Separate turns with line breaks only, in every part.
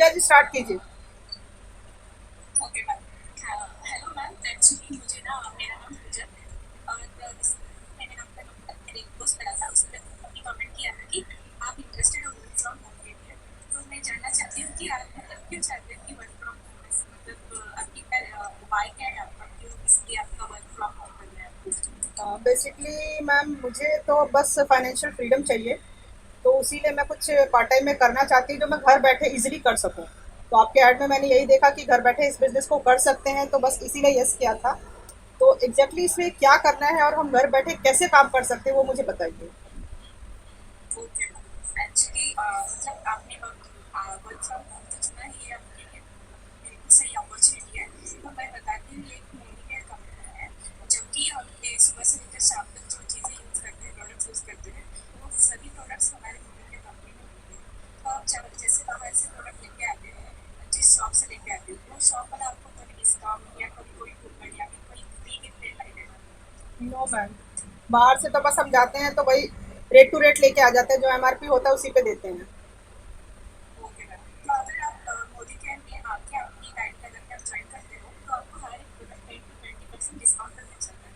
पूजा जी start कीजिए।
Okay ma'am. Hello ma'am, actually मुझे ना मेरा नाम पूजा है और मैंने आपका नंबर एक पोस्ट करा था, उसमें आपने कमेंट किया था कि आप इंटरेस्टेड हो वर्क फ्रॉम होम के लिए। तो मैं जानना चाहती हूँ कि आप मतलब क्यों चाहते हैं कि वर्क फ्रॉम होम मतलब आपकी क्या उपाय क्या है आपका, क्यों इसलिए आपका वर्क फ्रॉम होम करना है आपको?
बेसिकली मैम मुझे तो बस फाइनेंशियल फ्रीडम चाहिए, तो इसीलिए मैं कुछ पार्ट टाइम में करना चाहती हूँ जो मैं घर बैठे इजीली कर सकूँ। तो आपके ऐड में मैंने यही देखा कि घर बैठे इस बिजनेस को कर सकते हैं, तो बस इसीलिए यस किया था। तो एग्जैक्टली इसमें क्या करना है और हम घर बैठे कैसे काम कर सकते हैं वो मुझे बताइए।
ओके मैम, एक्चुअली मतलब आपने वर्क फ्रॉम होम तो चुना ही है आपके लिए, बिल्कुल सही अपॉर्चुनिटी है। तो मैं बताती हूँ, ये एक मोदी केयर कंपनी है। जब भी हम सुबह से लेकर शाम तक जो चीज़ें यूज़ करते हैं, प्रोडक्ट्स यूज़ करते हैं, वो सभी प्रोडक्ट्स हमारे मोदी केयर कंपनी में मिलते हैं। तो आप जैसे बाहर से प्रोडक्ट लेके आते हैं, जिस शॉप से लेके आते हैं, वो शॉप वाला आपको कभी डिस्काउंट या कभी कोई कूपन या फिर कोई फ्री गिफ्ट देता ही देगा।
नो मैम, बाहर से तो बस हम जाते हैं तो वही रेट टू रेट लेके आ जाते हैं, जो एमआरपी होता है उसी पे देते हैं।
ओके मैम, तो अगर आप मोदी केयर में आके अपनी डाइट का अगर आप ज्वाइन करते हो, तो आपको हर एक प्रोडक्ट 10 to 20% डिस्काउंट पर मिल जाता है।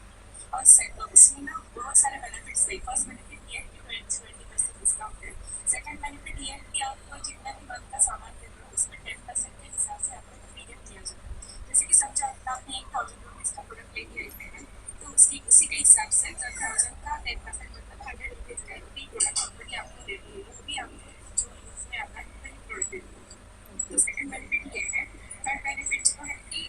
और उसमें ना बहुत सारे बेनिफिट्स है। फर्स्ट बेनिफिट ये है कि 20% डिस्काउंट है। सेकंड बेनिफिट ये है कि आप जितना भी मंथ का सामान लेते हो, उसमें 10% के हिसाब से आपको फ्री गिफ्ट दिया जाता है। जैसे कि समझो आपने 1000 रुपीज़ का प्रोडक्ट लेके आए हैं, तो उसकी उसी के हिसाब से 10,000 का 10% मतलब 100 रुपीज़ का एक फ्री प्रोडक्ट कंपनी आपको देती है, वो भी आपको जो यूज़ में आता है वही प्रोडक्ट देती है। तो सेकंड बेनिफिट ये है। थर्ड बेनिफिट जो है कि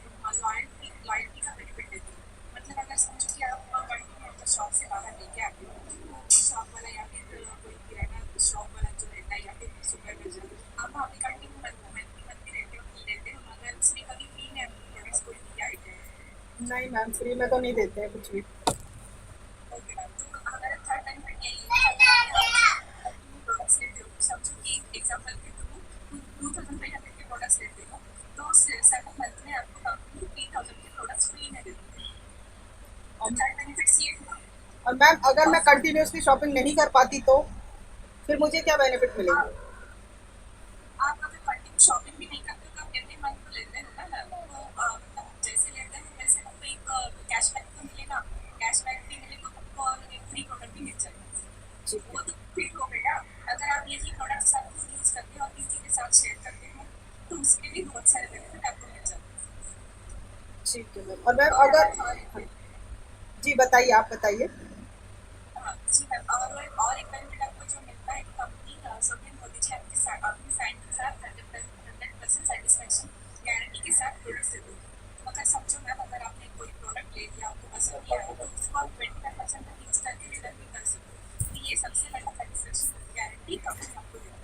लॉयल्टी लॉयल्टी का बेनिफिट देती है। मतलब अगर समझो कि आप कंटिन्यू अपने शॉप से बाहर लेके आते हो, तो वो शॉप वाला या फिर कोई किराना शॉप वाला जो रहता है या फिर सुपरवाइजर, आप वहाँ पे कंटिन्यू मंथली रहते हो, लेते हो, मगर उसने कभी फ्री में आपको प्रोडक्ट्स कोई दिया ही नहीं।
नहीं मैम, फ्री में तो नहीं देते हैं कुछ भी।
ओके मैम, तो हमारा थर्ड बेनिफिट यही है कि अगर आप कंटिन्यू प्रोडक्ट्स लेते हो, समझो कि एग्जाम्पल के थ्रू 2500 के प्रोडक्ट्स लेते हो, तो सेवन मंथ में आपको कंपनी 3000 के प्रोडक्ट्स फ्री में देती है। तो
और,
थर्ड बेनिफिट्स ये हुआ।
और मैम अगर
और
मैं कंटिन्यूसली शॉपिंग नहीं कर पाती तो फिर मुझे क्या बेनिफिट मिलेंगे?
आप आप अगर कंटिन्यू शॉपिंग भी नहीं करते हो, तो आप एवरी मंथ तो लेते हो ना, तो मतलब जैसे लेते हो वैसे आपको एक कैशबैक तो मिलेगा। कैशबैक भी मिलेगा आपको और एक फ्री प्रोडक्ट भी मिल
ठीक
जाएगा।
है।
वो तो फिट हो गया। अगर आप यही प्रोडक्ट्स आप खुद यूज करते हो और किसी के साथ शेयर करते हो, तो उसके भी बहुत सारे बेनिफिट आपको मिल जाते हैं।
ठीक है मैम, और मैम
और
अगर,
हमारा और
हाँ,
एक
जी बताइए, आप बताइए।
हाँ जी मैम, और एक बेनिफिट आपको जो मिलता है कि कंपनी सौम्य मोदी जी आपके साथ अपनी साइन के साथ 100% सेटिस्फेक्शन गारंटी के साथ प्रोडक्ट्स देते हैं। अगर समझो मैम, अगर आपने कोई प्रोडक्ट ले लिया, आपको पसंद नहीं आया, तो उसको आप 25% तक यूज करके रिटर्न भी कर सकते हो। तो ये सबसे बड़ा सेटिस्फेक्शन गारंटी कंपनी आपको देती है।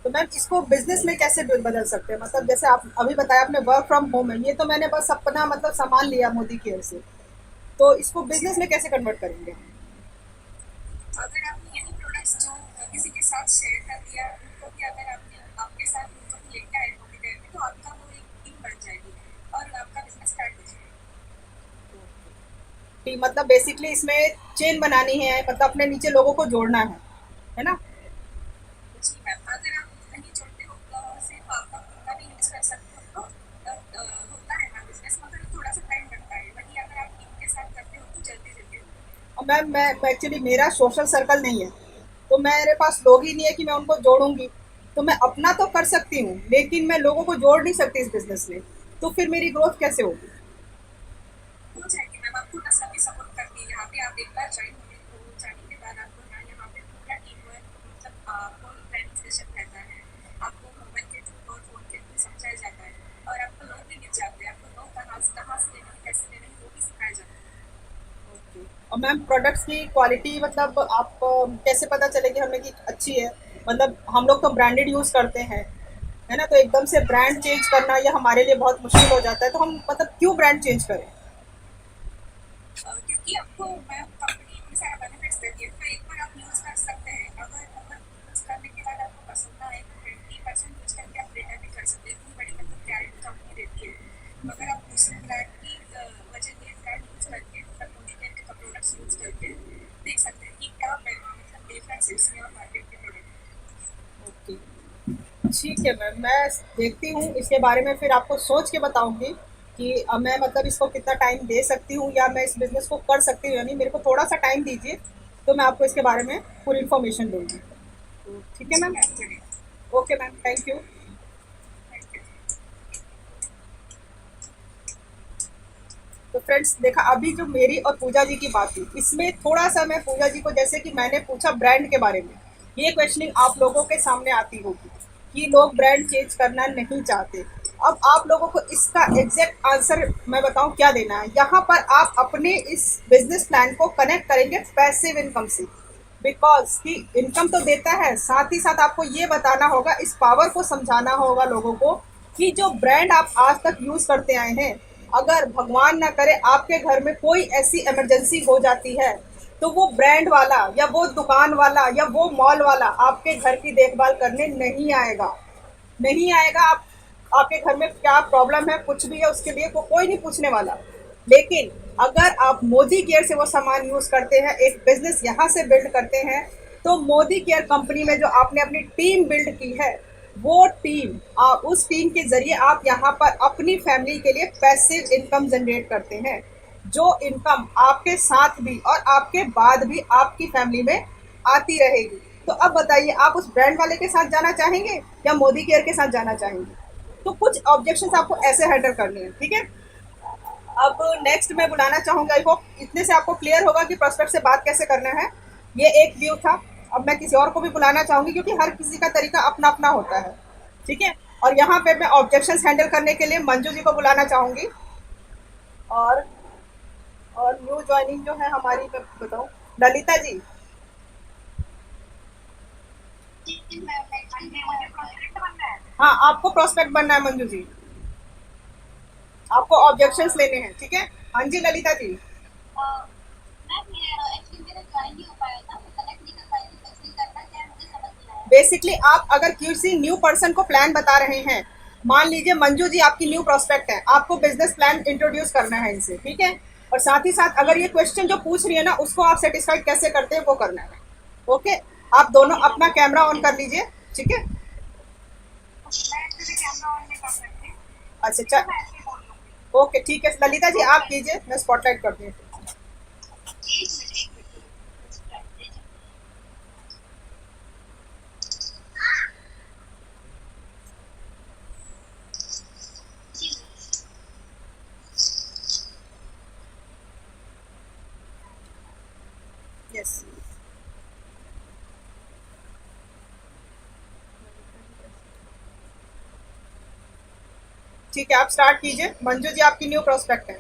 तो मैम इसको बिजनेस में कैसे बदल सकते हैं? मतलब जैसे आप अभी बताया आपने वर्क फ्रॉम होम है, ये तो मैंने बस अपना मतलब सामान लिया मोदी केयर से, तो इसको
जी
बिजनेस में
मैम,
कैसे कन्वर्ट करेंगे?
अगर आपने यही प्रोडक्ट्स जो किसी के साथ शेयर कर दिया, उनको भी अगर आपने आपके साथ उनको भी लेके आए मोदी केयर में, तो आपका वो एक टीम बन जाएगी और आपका बिजनेस स्टार्ट हो जाएगा।
कि मतलब बेसिकली इसमें चेन बनानी है, मतलब अपने नीचे लोगों को जोड़ना है ना?
जी मैम, अगर आप नहीं जोड़ते हो तो सिर्फ आपका खुद का भी यूज कर सकते हो, तो होता है ना बिजनेस, मगर थोड़ा सा टाइम लगता है। वही अगर आप टीम के साथ करते हो तो जल्दी जल्दी होता है।
और मैम मैं एक्चुअली मेरा सोशल सर्कल नहीं है, तो मेरे पास लोग ही नहीं है कि मैं उनको जोड़ूंगी। तो मैं अपना तो कर सकती हूँ, लेकिन मैं लोगों को जोड़ नहीं सकती इस बिजनेस में। तो फिर मेरी ग्रोथ कैसे होगी?
हो जाएगी मैम, आपको ना सभी सपोर्ट करती है यहाँ पे। आप एक बार ज्वाइन हो जाने के बाद आपको ना यहाँ पे पूरा टीम वर्क, मतलब आपको प्लानिंग सेशन रहता है, आपको मोबाइल के थ्रू और फोन के थ्रू समझाया जाता है, और आपको लोन भी मिल जाते हैं। आपको लोन कहाँ से लेना है, कैसे लेना है, वो भी सिखाया जाता है।
और मैम प्रोडक्ट्स की क्वालिटी मतलब आप कैसे पता चलेगी हमें कि अच्छी है? मतलब हम लोग तो ब्रांडेड यूज करते हैं, है ना? तो एकदम से ब्रांड चेंज करना ये हमारे लिए बहुत मुश्किल हो जाता है, तो हम मतलब क्यों ब्रांड चेंज करें?
क्योंकि आपको मैम कंपनी इतनी सारा बेनिफिट्स देती है, तो एक बार आप यूज कर सकते हैं। अगर अगर यूज करने के बाद आपको पसंद ना आए, तो 20% यूज करके आप रिटर्न भी कर सकते हैं। इतनी बड़ी मतलब गारंटी कंपनी देती है। मगर आप दूसरे ब्रांड की वजह ये ब्रांड यूज करके, मतलब मोदी केयर के प्रोडक्ट्स यूज करके देख सकते हैं कि क्या मतलब डिफरेंस है इसमें और मार्केट के प्रोडक्ट में।
ओके, ठीक है मैम, मैं देखती हूँ इसके बारे में, फिर आपको सोच के बताऊंगी कि मैं मतलब इसको कितना टाइम दे सकती हूँ या मैं इस बिज़नेस को कर सकती हूँ या नहीं। मेरे को थोड़ा-सा टाइम दीजिए, तो मैं आपको इसके बारे में पूरी इन्फॉर्मेशन दूँगी। तो ठीक है
जी
मैम?
मैम, चलिए।
Okay ma'am, thank you.
Thank you.
तो फ्रेंड्स देखा अभी जो मेरी और पूजा जी की बात हुई, इसमें थोड़ा-सा मैं पूजा जी को, जैसे कि मैंने पूछा ब्रांड के बारे में, ये क्वेश्चनिंग आप लोगों के सामने आती होगी कि लोग ब्रांड चेंज करना नहीं चाहते। अब आप लोगों को इसका एग्ज़ैक्ट आंसर मैं बताऊँ क्या देना है। यहाँ पर आप अपने इस बिज़नेस प्लान को कनेक्ट करेंगे पैसिव इनकम से। बिकॉज़ कि इनकम तो देता है, साथ ही साथ आपको ये बताना होगा, इस पावर को समझाना होगा लोगों को कि जो ब्रांड आप आज तक यूज़ करते आए हैं, अगर भगवान ना करे आपके घर में कोई ऐसी इमरजेंसी हो जाती है, तो वो ब्रांड वाला या वो दुकान वाला या वो मॉल वाला आपके घर की देखभाल करने नहीं आएगा। नहीं आएगा। आप आपके घर में क्या प्रॉब्लम है, कुछ भी है, उसके लिए कोई नहीं पूछने वाला। लेकिन अगर आप मोदी केयर से वो सामान यूज करते हैं, एक बिजनेस यहाँ से बिल्ड करते हैं, तो मोदी केयर कंपनी में जो आपने अपनी टीम बिल्ड की है, वो टीम, उस टीम के जरिए आप यहाँ पर अपनी फैमिली के लिए पैसिव इनकम जनरेट करते हैं, जो इनकम आपके साथ भी और आपके बाद भी आपकी फैमिली में आती रहेगी। तो अब बताइए, आप उस ब्रांड वाले के साथ जाना चाहेंगे या मोदी केयर के साथ जाना चाहेंगे? तो कुछ ऑब्जेक्शंस आपको ऐसे हैंडल करने हैं, ठीक है? अब नेक्स्ट मैं बुलाना चाहूंगा, आई होप इतने से आपको क्लियर होगा कि प्रोस्पेक्ट से बात कैसे करना है। ये एक व्यू था। अब मैं किसी और को भी बुलाना चाहूंगी, क्योंकि हर किसी का तरीका अपना अपना होता है, ठीक है? और यहाँ पे मैं ऑब्जेक्शंस हैंडल करने के लिए मंजू जी को बुलाना चाहूंगी। और और न्यू ज्वाइनिंग जो है हमारी, मैं बताऊँ, ललिता जी।
जी मैम, एक्चुअली मुझे प्रोजेक्ट बनना है।
हाँ, आपको प्रोस्पेक्ट बनना है मंजू जी, आपको ऑब्जेक्शंस लेने हैं, ठीक है? हाँ जी ललिता जी।
मैम, ये एक्चुअली मेरा ज्वाइन नहीं हो पाया था, मैं कनेक्ट नहीं कर पाई थी, तो एक्चुअली करना क्या है मुझे समझ नहीं आया।
बेसिकली आप अगर किसी न्यू पर्सन को प्लान बता रहे हैं, मान लीजिए मंजू जी आपकी न्यू प्रोस्पेक्ट है, आपको बिजनेस प्लान इंट्रोड्यूस करना है इनसे, ठीक है? और साथ ही साथ अगर ये क्वेश्चन जो पूछ रही है ना, उसको आप सेटिस्फाइड कैसे करते हैं वो करना है। ओके, आप दोनों
ओके
अपना कैमरा ऑन कर लीजिए, ठीक है?
मैं एक्चुअली कैमरा ऑन नहीं कर सकती,
अच्छा,
ठीक है, मैं ऐसे ही बोल दूँगी।
ओके ठीक है ललिता जी, आप
ओके,
कीजिए, मैं स्पॉटलाइट करती हूँ।
एक मिनट। जी
यस, ठीक है, आप स्टार्ट कीजिए। मंजू जी आपकी न्यू प्रोस्पेक्ट है।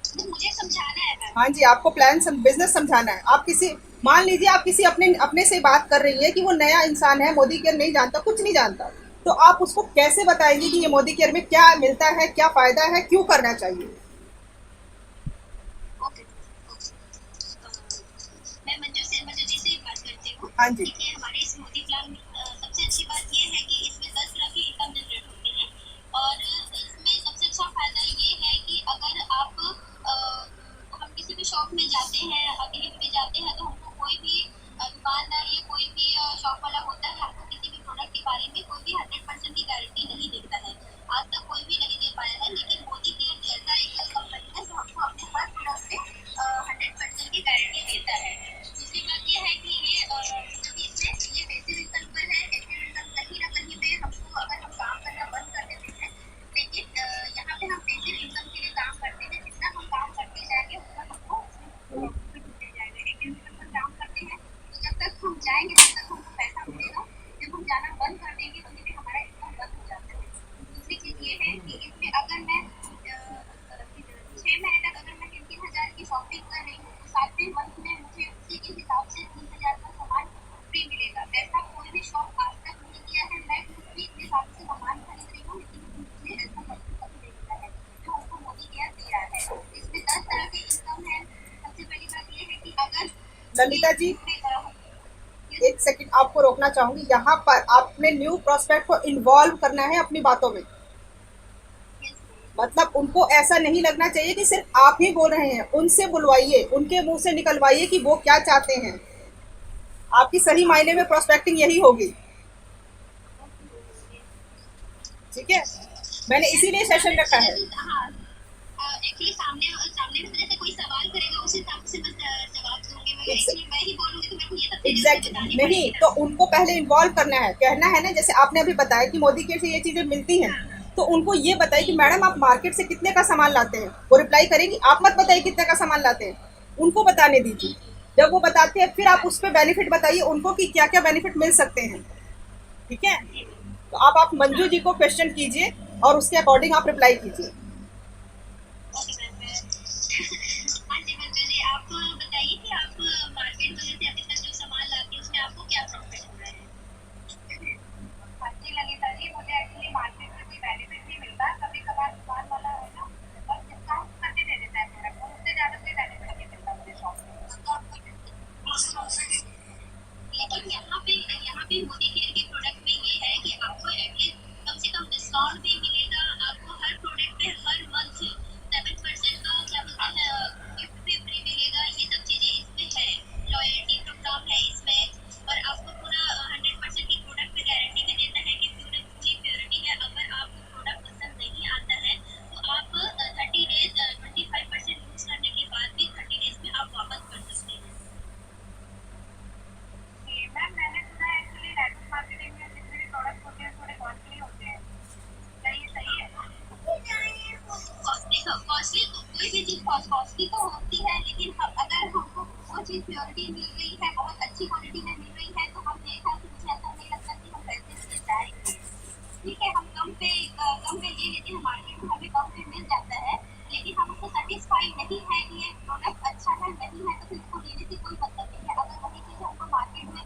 तो मुझे समझाना है मैम।
हाँ जी, आपको प्लान बिजनेस समझाना है। आप किसी, मान लीजिए आप किसी अपने अपने से बात कर रही है कि वो नया इंसान है, मोदी केयर नहीं जानता, कुछ नहीं जानता, तो आप उसको कैसे बताएंगी कि ये मोदी केयर में क्या मिलता है, क्या फायदा है, क्यों करना चाहिए?
Okay, okay. मैं मंजू जी से ही बात करती हूँ।
हाँ जी।
देखिए, हमारे इस मोदी प्लान में सबसे अच्छी बात ये है कि इसमें 10 तरह की इनकम जनरेट होती है, और इसमें सबसे अच्छा फ़ायदा ये है कि अगर आप हम किसी भी शॉप में जाते हैं, कहीं पे भी जाते हैं, तो हमको कोई भी दुकानदार या कोई भी शॉप वाला होता है, हमको किसी भी प्रोडक्ट के बारे में कोई भी 100% की गारंटी नहीं देता है। आज तक कोई भी नहीं दे पाया है, लेकिन मोदी केयर जैसा एक कंपनी है जो हमको अपने हर प्रोडक्ट पे 100% की गारंटी देता है। दूसरी बात ये है कि ये मतलब इसमें ये पैसिव इनकम पर है। एक्टिव इनकम कहीं ना कहीं पे हमको, अगर हम काम करना बंद कर देते हैं, लेकिन यहाँ पे हम पैसिव इनकम के लिए काम करते हैं, जितना हम काम करते जाएंगे उतना हमको उसमें प्रॉफिट मिलते जाएगा। एक्टिव इनकम पर काम करते हैं तो जब तक हम जाएंगे तब तक हमको पैसा मिलेगा, जब हम जाना बंद कर देंगे वहीं पे हमारा इनकम बंद हो जाता है। दूसरी चीज़ ये है कि इसमें अगर मैं 6 महीने तक अगर मैं 3,000 की शॉपिंग कर रही हूँ, तो 7वें मंथ में मुझे उसी के हिसाब से 3,000 का सामान फ्री मिलेगा। ऐसा कोई भी शॉप आज तक नहीं किया है। मैं खुद भी इतने साल से सामान खरीद रही हूँ, लेकिन मुझे ऐसा कभी नहीं मिला है जो हमको मोदी केयर दे रहा है। इसमें 10 तरह की इनकम है। सबसे पहली बात ये है कि अगर
ललिता जी, एक सेकंड आपको रोकना चाहूंगी। यहाँ पर आपने न्यू प्रोस्पेक्ट को इन्वॉल्व करना है अपनी बातों में। मतलब उनको ऐसा नहीं लगना चाहिए कि सिर्फ आप ही बोल रहे हैं, उनसे बुलवाइए, उनके मुंह से निकलवाइए कि वो क्या चाहते हैं। आपकी सही मायने में प्रोस्पेक्टिंग यही होगी। ठीक है, मैंने इसीलिए सेशन रखा है।
हाँ, एक्चुअली सामने सामने से जैसे कोई सवाल करेगा उस हिसाब से बस जवाब दूंगी मैं, एक्चुअली मैं ही बोलूंगी तो मेरे को ये सब चीजें उसको
एग्जैक्टली
बतानी
नहीं
पड़ेगी
तो
ना।
उनको पहले इन्वॉल्व करना है, कहना है ना, जैसे आपने अभी बताया कि मोदी के से ये चीजें मिलती हैं, तो उनको ये बताइए कि मैडम आप मार्केट से कितने का सामान लाते हैं। वो रिप्लाई करेंगी, आप मत बताइए कितने का सामान लाते हैं, उनको बताने दीजिए। जब वो बताते हैं फिर आप उस पर बेनिफिट बताइए उनको कि क्या क्या बेनिफिट मिल सकते हैं। ठीक है, तो आप मंजू जी को क्वेश्चन कीजिए और उसके अकॉर्डिंग आप रिप्लाई कीजिए।
ओके मैम, मैं हाँ जी मंजू जी, आप बताइए कि आप मार्केट में जैसे अभी तक जो सामान लाती है उसमें आपको क्या प्रॉफिट हो रहा है। हाँ जी ललिता जी, मुझे एक्चुअली मार्केट में कोई बेनिफिट नहीं मिलता, कभी कभार दुकान वाला है ना बस डिस्काउंट करके दे देता है प्रोडक्ट को, उससे ज्यादा कोई बेनिफिट नहीं मिलता मुझे शॉप में। लेकिन यहाँ पे मोदी केयर के प्रोडक्ट में ये है कि आपको एटलीस्ट कम से कम डिस्काउंट भी मिलेगा, आपको हर प्रोडक्ट पे हर मंथ 7% का क्या बोलते हैं गिफ्ट भी फ्री मिलेगा, ये सब चीजें इसमें है, लॉयल्टी प्रोग्राम है इसमें, और आपको पूरा 100% की प्रोडक्ट पे गारंटी भी देता है कि प्योर एंड फुली प्योरिटी है। अगर आपको प्रोडक्ट पसंद नहीं आता है तो आप 30 डेज 25% यूज करने के बाद भी 30 डेज में आप वापस कर सकते हैं। मैम मैंने सुना है एक्चुअली नेटवर्क मार्केटिंग में जितने भी प्रोडक्ट होते हैं थोड़े कॉस्टली होते हैं, क्या ये सही है? कॉस्टली तो कोई भी चीज कॉस्टली तो होती है, लेकिन अगर हमको वो चीज प्योरिटी मिल रही है, बहुत अच्छी क्वालिटी में मिल रही है, तो हम देखा कि मुझे ऐसा नहीं लगता कि हम पैसे लिए जाएंगे। ठीक है, हम कम पे ले लेते हैं मार्केट में, हमें कम पे मिल जाता है, लेकिन हम उसको सेटिस्फाई नहीं है कि ये प्रोडक्ट अच्छा है नहीं है, तो फिर इसको लेने से कोई मतलब नहीं है। अगर वही चीज हमको मार्केट में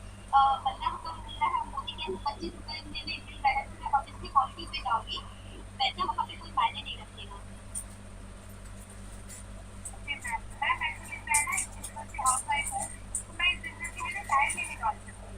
15 रुपये में मिल रहा है, मोदी के 25 रुपये में मिल रहा है, तो मैं ऑब्वियसली क्वालिटी पे जाऊंगी, पैसा वहाँ पे कोई मायने नहीं रखेगा। ओके मैम, मैम एक्चुअली मैं ना इस बिजनेस से आउटसाइड हूँ, तो मैं इस बिजनेस के लिए टाइम नहीं निकाल सकती।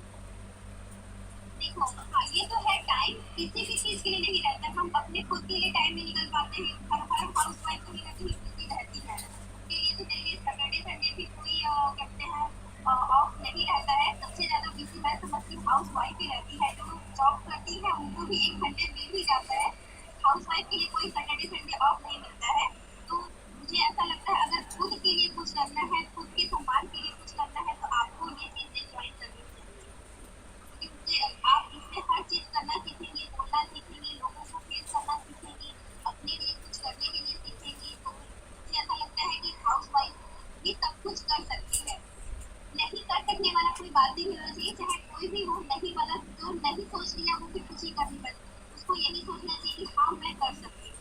देखो हाँ, ये तो है, टाइम किसी भी चीज के लिए नहीं रहता, हम अपने खुद के लिए टाइम नहीं निकल पाते हैं, हर हाउस वाइफ कहीं ना कहीं बिजी रहती है, उनके लिए तो डेली सैटरडे संडे भी कोई कहते हैं ऑफ नहीं रहता है। सबसे ज्यादा बिजी मैं समझती हूँ हाउस वाइफ ही रहती है, जो जॉब करती है उनको भी 1 घंटे मिल ही जाता है, हाउस वाइफ के लिए कोई सैटरडे संडे ऑफ नहीं मिलता है। तो मुझे ऐसा लगता है अगर खुद के लिए कुछ करना है, खुद के सम्मान के लिए कुछ करना है, तो आपको ये चीजें ज्वाइन करनी चाहिए, क्योंकि आप इसमें हर चीज करना सीखेंगे, बोलना सीखेंगे, लोगों को फेस करना सीखेंगे, अपने लिए कुछ करने के लिए सीखेंगे। तो मुझे ऐसा लगता है कि हाउस वाइफ भी सब कुछ कर सकती है, नहीं कर सकने वाला कोई बात नहीं होना चाहिए, चाहे कोई भी हो, नहीं वाला जो नहीं सोच लिया वो फिर कुछ ही कर नहीं पाता, उसको यही सोचना चाहिए कि हाँ मैं कर सकती हूँ,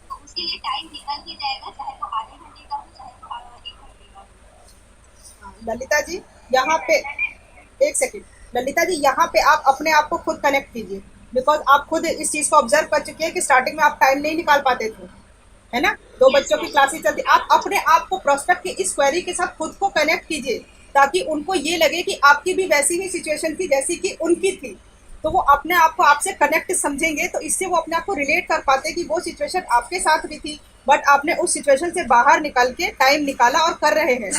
तो उसके लिए टाइम निकल ही जाएगा, चाहे वो आधे घंटे का हो, चाहे वो 1 घंटे का हो।
ललिता जी यहाँ पे एक सेकंड, ललिता जी यहाँ पे आप अपने आप को खुद कनेक्ट कीजिए, बिकॉज आप खुद इस चीज को ऑब्जर्व कर चुके हैं कि स्टार्टिंग में आप टाइम नहीं निकाल पाते थे, है ना, दो
यस
बच्चों की
मैम।
क्लासेस चलती, आप अपने आप को प्रोस्पेक्ट की इस क्वेरी के साथ खुद को कनेक्ट कीजिए, ताकि उनको ये लगे कि आपकी भी वैसी ही सिचुएशन थी जैसी कि उनकी थी, तो वो अपने आप को आपसे कनेक्ट समझेंगे, तो इससे वो अपने आप को रिलेट कर पाते कि वो सिचुएशन आपके साथ भी थी, बट आपने उस सिचुएशन से बाहर निकल के टाइम निकाला और कर रहे हैं।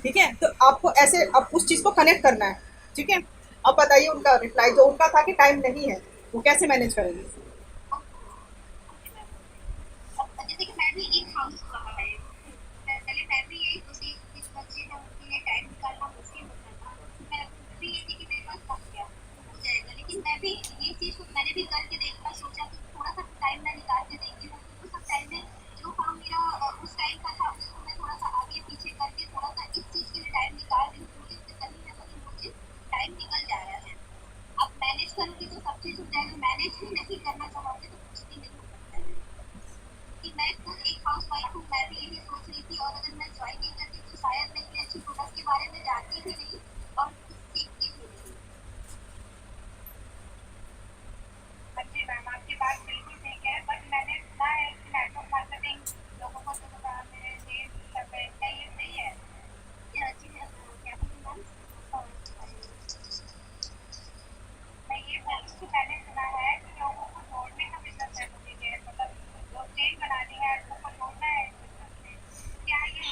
ठीक है, तो आपको ऐसे अब उस चीज को कनेक्ट करना है। ठीक है, अब बताइए उनका रिप्लाई जो उनका था कि टाइम नहीं है, वो कैसे मैनेज करेंगे।
जैसे कि मैं भी एक हाउस है, पहले मैं भी यही सोचती थी कि बच्चे हैं उनके लिए टाइम निकालना मुश्किल होता था, मैं भी ये थी कि मेरे पास कम गया हो जाएगा, लेकिन मैं भी ये चीज़ को मैंने भी करके देखा, सोचा कि थोड़ा सा टाइम मैं निकाल के देखती हूँ, तो उस टाइम में जो काम मेरा उस टाइम का था उसको मैं थोड़ा सा आगे पीछे करके थोड़ा सा इस चीज़ के लिए टाइम निकाल रही हूँ, तो मुझे कहीं ना कहीं मुझे टाइम निकल जा रहा है। अब मैनेज करूँगी तो सब चीज़ हो जाएगा, मैनेज ही नहीं करना चाहोगे तो कुछ भी नहीं हो सकता है। कि मैं खुद एक हाउस वाइफ हूँ, मैं भी यही सोच रही थी, और अगर मैं ज्वाइन नहीं करती तो शायद मैं इतने अच्छी प्रोडक्ट के बारे में जानती भी नहीं और कुछ सीखती भी नहीं। हाँ जी मैम, आपकी बात बिल्कुल ठीक है, बट मैंने सुना है कि नेटवर्क मार्केटिंग लोगों को तो दुकान में सेल कर रहे हैं, क्या ये सही है? ये अच्छी क्या बोलूँ मैम, मैं ये बोल रही हूँ कि मैंने सुना है कि लोगों को जोड़ने का बिजनेस है, मुझे मतलब जो चेन बनानी है लोगों को जोड़ना है इस बिजनेस में, क्या ये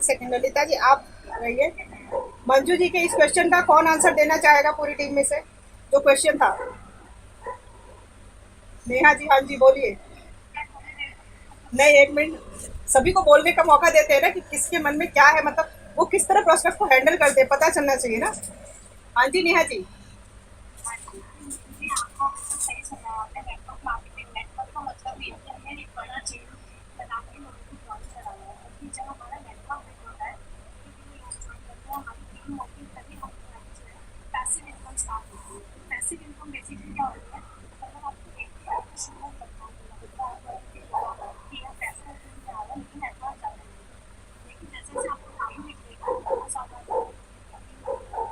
सेकंड ललिता जी आप रहिए। मंजू जी के इस क्वेश्चन का कौन आंसर देना चाहेगा पूरी टीम में से, जो क्वेश्चन था? नेहा जी, हाँ जी बोलिए। नहीं, एक मिनट, सभी को बोलने का मौका देते हैं ना कि किसके मन में क्या है, मतलब वो किस तरह प्रोस्पेक्ट को हैंडल करते हैं, पता चलना चाहिए ना। हाँ जी नेहा जी।
जी आपको सही सुना आपने। नेटवर्क मार्केटिंग, नेटवर्क का मतलब ये है कि हमें एक बड़ा चेन बना के लोगों को ज्वाइन कराना है, क्योंकि जब हमारा नेटवर्क बिल्ड होता है तो जो लोग ज्वाइन करते हैं हमारी टीम होती है, तभी हमारी जो है पैसिव इनकम स्टार्ट होती है। पैसिव इनकम बेसिकली क्या होती है, अगर आपको एक भी शुरू करना है तो आप कि यार पैसा नहीं आ रहा लेकिन नेटवर्क ज़्यादा नहीं है, लेकिन जैसे जैसे आपको टाइम निकलेगा बहुत ज़्यादा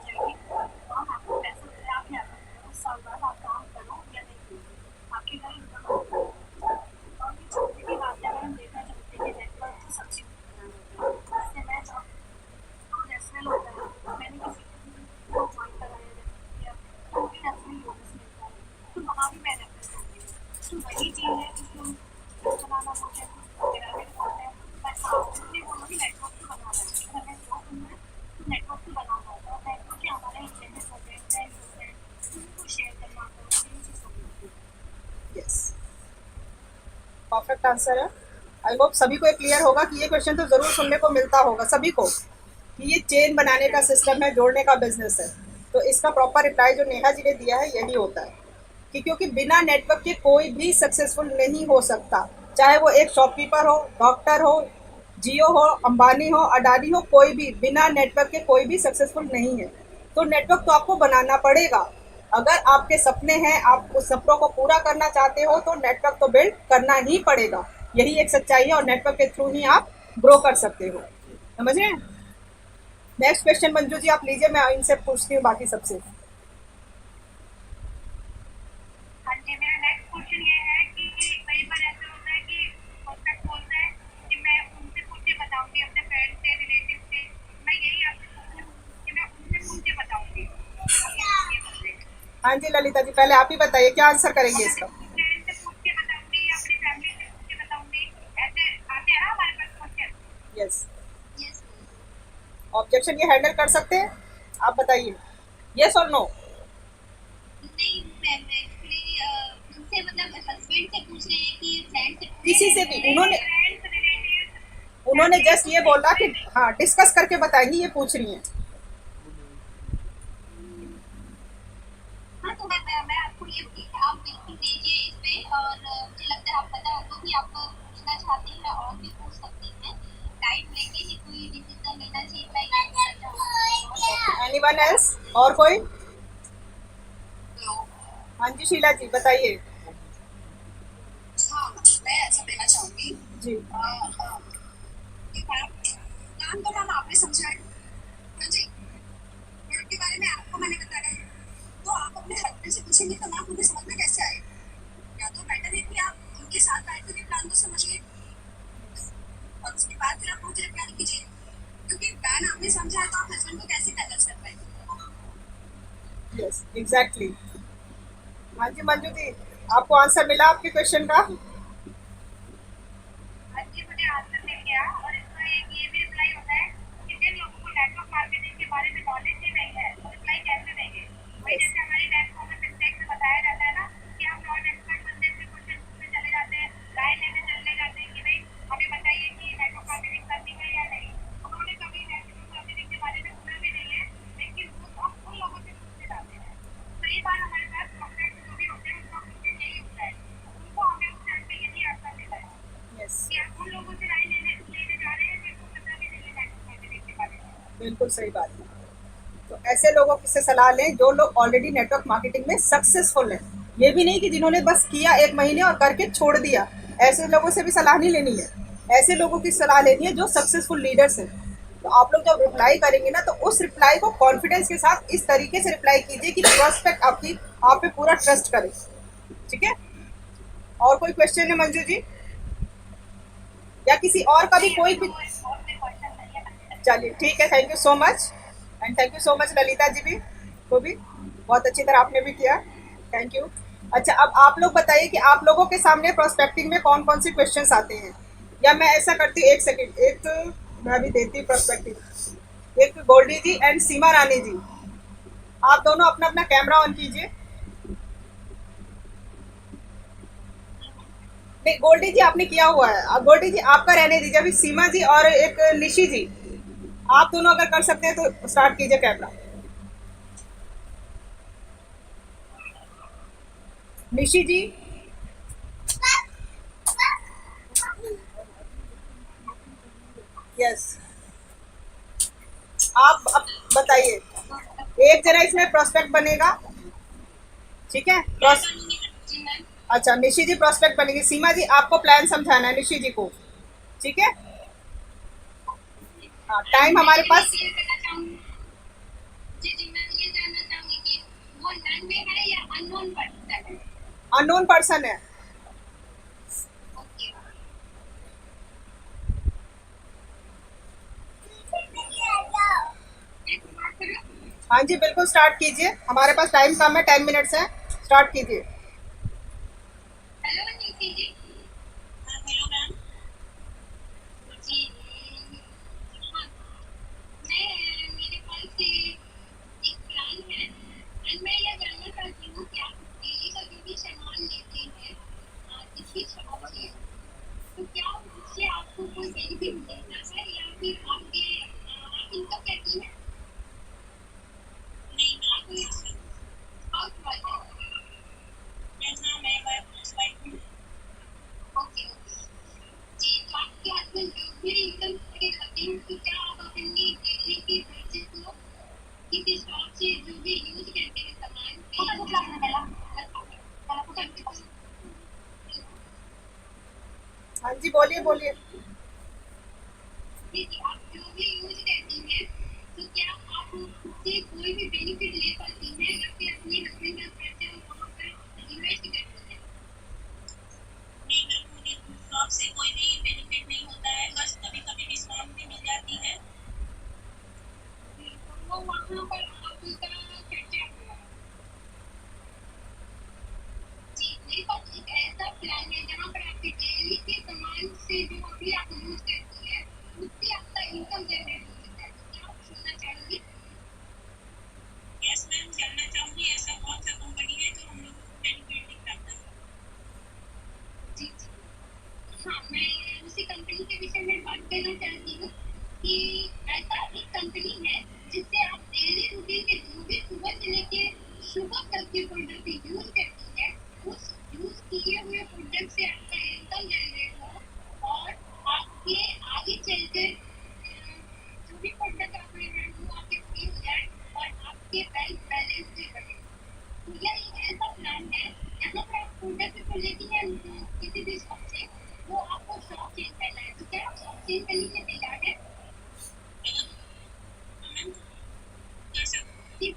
जाएगी तो आपको पैसा अपने आप ही आता है। उस साल बाद आप काम करो या नहीं करो आपके घर इनकम आती है। और ये छोटी की बात है, अगर हम देखना चाहते हैं कि नेटवर्क तो सब चीज़ बनाना होता है। जैसे मैं जॉब तो रेफरल होता है, मैंने किसी को ज्वाइन कराया या तो भी रेफरल बोनस मिलता है, तो वहाँ भी मैं रेफर करती हूँ। तो वही चीज़ है कि हम बनाना बोलते हैं, पिरामिड बोलते हैं, बस आपने बोलो कि नेटवर्क तो बनाना है। अगर हमें ग्रो करना है तो नेटवर्क तो बनाना होगा, और नेटवर्क के हमारे इंटरनेट होते हैं, फ्रेंड्स होते हैं, उनको शेयर करना होता है, सेम चीज़ होती है।
यस, परफेक्ट आंसर है। आई होप सभी को क्लियर होगा कि ये क्वेश्चन तो जरूर सुनने को मिलता होगा सभी को, कि ये चेन बनाने का सिस्टम है, जोड़ने का बिजनेस है। तो इसका प्रॉपर रिप्लाई जो नेहा जी ने दिया है यही होता है कि क्योंकि बिना नेटवर्क के कोई भी सक्सेसफुल नहीं हो सकता, चाहे वो एक शॉपकीपर हो, डॉक्टर हो, जियो हो, अंबानी हो, अडानी हो, कोई भी बिना नेटवर्क के कोई भी सक्सेसफुल नहीं है। तो नेटवर्क तो आपको बनाना पड़ेगा। अगर आपके सपने हैं, आप उस सपनों को पूरा करना चाहते हो, तो नेटवर्क तो बिल्ड करना ही पड़ेगा। यही एक सच्चाई है, और नेटवर्क के थ्रू ही आप ग्रो कर सकते हो। समझ रहे हैं? नेक्स्ट क्वेश्चन मंजू जी आप लीजिए, मैं इनसे पूछती हूँ बाकी सबसे।
हाँ जी, मेरा नेक्स्ट क्वेश्चन ये है कि कई बार ऐसा होता है कि प्रोस्पेक्ट बोलता है कि मैं उनसे पूछ के बताऊंगी, अपने फ्रेंड से, रिलेटिव से। मैं यही आपसे पूछना कि मैं उनसे पूछ के बताऊंगी, ये बोलते हैं।
हाँ जी ललिता जी, पहले आप ही बताइए क्या आंसर करेंगे
मैं
इसका।
अपनी फ्रेंड से पूछ के बताऊंगी या अपनी फैमिली से पूछ के बताऊंगी, ऐसे आते हैं ना हमारे पास क्वेश्चन।
यस।
यस।
ऑब्जेक्शन ये हैंडल कर सकते हैं? आप बताइए, यस और नो।
नहीं मैम, एक्चुअली उनसे मतलब हस्बैंड से पूछ रहे हैं कि फ्रेंड से पूछ
किसी
रहे
से
हैं,
भी
नहीं
उन्होंने
फ्रेंड्स रिलेटिव
उन्होंने
फैमिली
जस्ट
पूछ
ये
रहे
बोला कि
हैं।
हाँ डिस्कस करके बताएंगी, ये पूछ रही हैं।
हाँ तो मैं आपको ये आप बिल्कुल दीजिए इस पे, और मुझे लगता है आप पता होगा कि आप पूछना चाहते हैं और भी पूछ सकते हैं। टाइम लेके ही कोई डिसीजन लेना चाहिए, मैं ये बोलना चाहूँगी।
एनीवन एल्स, और कोई?
हेलो।
हाँ जी शीला जी बताइए।
हाँ मैं ऐसा देना चाहूँगी।
जी।
हाँ, कि काम तो मैम आपने समझाया। हाँ जी, प्रोडक्ट के बारे में आपको मैंने बताया है, तो आप अपने हस्बैंड से पूछेंगे तो मैम मुझे समझ में कैसे आए। या तो बेटर है कि आप उनके साथ बैठ कर प्लान को समझिए और उसके बाद फिर आप मुझे प्लान कीजिए, क्योंकि प्लान आपने समझा है तो आप हस्बैंड को कैसे कन्विंस कर पाएंगे।
Yes exactly. हाँ जी मंजू जी, आपको आंसर मिला आपके क्वेश्चन का?
हाँ जी, मुझे आंसर मिल गया, और इसका एक ये भी रिप्लाई होता है कि जिन लोगों को नेटवर्क मार्केटिंग के बारे में नॉलेज ही नहीं है वो रिप्लाई कैसे देंगे। वही
यस।
जैसे हमारी टेस्ट में फिनटेक में बताया जाता है ना कि हम नॉन एक्सपर्ट बंदे से क्वेश्चन पूछने चले जाते हैं, राय लेने चले जाते हैं कि भाई हमें बताइए कि नेटवर्क मार्केटिंग करनी है या नहीं। उन्होंने कभी नेटवर्क मार्केटिंग के बारे में सुना भी नहीं है, लेकिन वो हम उन लोगों से पूछने जाते हैं। कई बार हमारे पास कॉन्टेक्ट जो भी होते हैं उनका क्वेश्चन यही होता है, उनको हमें उस टाइम पे यही आंसर देता है
यस,
कि आप उन लोगों से राय लेने लेने जा रहे हैं जिनको पता भी नहीं है नेटवर्क मार्केटिंग के बारे में।
बिल्कुल सही बात है। तो ऐसे लोगों से सलाह लें जो लोग ऑलरेडी नेटवर्क मार्केटिंग में सक्सेसफुल हैं। ये भी नहीं कि जिन्होंने बस किया एक महीने और करके छोड़ दिया। ऐसे लोगों से भी सलाह नहीं लेनी है। ऐसे लोगों की सलाह लेनी है जो सक्सेसफुल लीडर्स हैं। तो आप लोग जब रिप्लाई करेंगे ना, तो उस रिप्लाई को कॉन्फिडेंस के साथ इस तरीके से रिप्लाई कीजिए कि प्रोस्पेक्ट आपकी आप पे पूरा ट्रस्ट करे। ठीक है? और कोई क्वेश्चन है मंजू जी, या किसी और का भी
नहीं,
कोई
अभी
भी?
तो और कोई क्वेश्चन नहीं है।
चलिए ठीक है, thank you so much. And thank you so much Lalita ji भी, को भी बहुत अच्छी तरह आपने भी किया। Thank you. अच्छा अब आप लोग बताइए कि आप लोगों के सामने प्रोस्पेक्टिंग में कौन कौन से क्वेश्चंस आते हैं, या मैं ऐसा करती हूँ, एक सेकंड, एक मैं अभी देती हूँ पर्सपेक्टिव। एक गोल्डी जी एंड सीमा रानी जी, आप दोनों अपना अपना कैमरा ऑन कीजिए। नहीं, गोल्डी जी आपने किया हुआ है, अब गोल्डी जी आपका रहने दीजिए। अभी सीमा जी और एक निशी जी, आप दोनों अगर कर सकते हैं तो स्टार्ट कीजिए कैमरा। निशी जी, यस, आप अब बताइए। एक जना इसमें प्रोस्पेक्ट बनेगा, ठीक है?
जी मैम।
अच्छा, निशी जी प्रोस्पेक्ट बनेगी। सीमा जी आपको प्लान समझाना है निशी जी को, ठीक है? हाँ, टाइम
मैं
हमारे
ये भी
पास।
क्लियर करना चाहूंगी। जी जी, मैं ये जानना चाहूंगी कि वो नन में है या अननोन पर्सन है?
अननोन पर्सन है।
ओके। मैं बात करूं?
हाँ जी, बिल्कुल स्टार्ट कीजिए, हमारे पास टाइम कम है, 10 मिनट्स है। स्टार्ट कीजिए।
हेलो नीति जी। हाँ हेलो मैम। जी। हाँ, मैं मेरे पास एक प्लान है एंड मैं ये जानना चाहती हूँ कि आप डेली का जो भी सामान लेते हैं जिसकी शॉप से, तो क्या उससे आपको कोई बेनिफिट मिलता है या फिर आपके आप इनकम करती हैं? नहीं मैं आप हाउस वाइफ है। हाँ मैं हाउस वाइफ हूँ। Okay okay. जी, तो आपके हस्बैंड जॉब में इनकम करके खाते हैं, तो क्या आप अपनी डेली की खर्चे को किसी शॉप से जो भी यूज करते हैं सामान
हाँ जी, बोलिए बोलिए।
कि आप जो भी यूज करती हैं, तो क्या आप उससे कोई भी बेनिफिट ले पाती हैं या फिर अपने हस्बैंड का खर्चा वहाँ पर इन्वेस्ट करती हैं? नहीं मैम, मुझे शॉप से कोई भी बेनिफिट नहीं होता है, बस कभी कभी डिस्काउंट भी मिल जाती है। तो वो वहाँ पर आपका खर्चा हुआ। जी, मेरे पास एक ऐसा प्लान है जहाँ पर आपके डेली के सामान से जो अभी आप यूज करती है उससे आपका इनकम जनरेट हो सकता है, तो क्या आप सुनना चाहेंगे? यस मैम, जानना चाहूंगी। ऐसा कौन सा कंपनी है जो हम लोगों को बेनिफिट दिखाता है? जी जी। हाँ, मैं उसी कंपनी के विषय में बात करना चाहती हूँ कि ऐसा एक कंपनी है जिससे आप डेली रूटीन के जो भी सुबह से लेके सुबह तक के प्रोडक्ट यूज करती है, उस यूज किए हुए प्रोडक्ट से आपका इनकम जनरेट हो और आपके आगे चलकर जो भी प्रोडक्ट आप ले रहे हो वो आपके फ्री हो जाए और आपके बैंक बैलेंस भी बढ़े। तो यह एक ऐसा प्लान है जहाँ पर आप प्रोडक्ट को लेती हैं किसी भी शॉप से, वो आपको शॉप चेंज करना है, तो क्या आप शॉप चेंज करने के लिए तैयार है? जी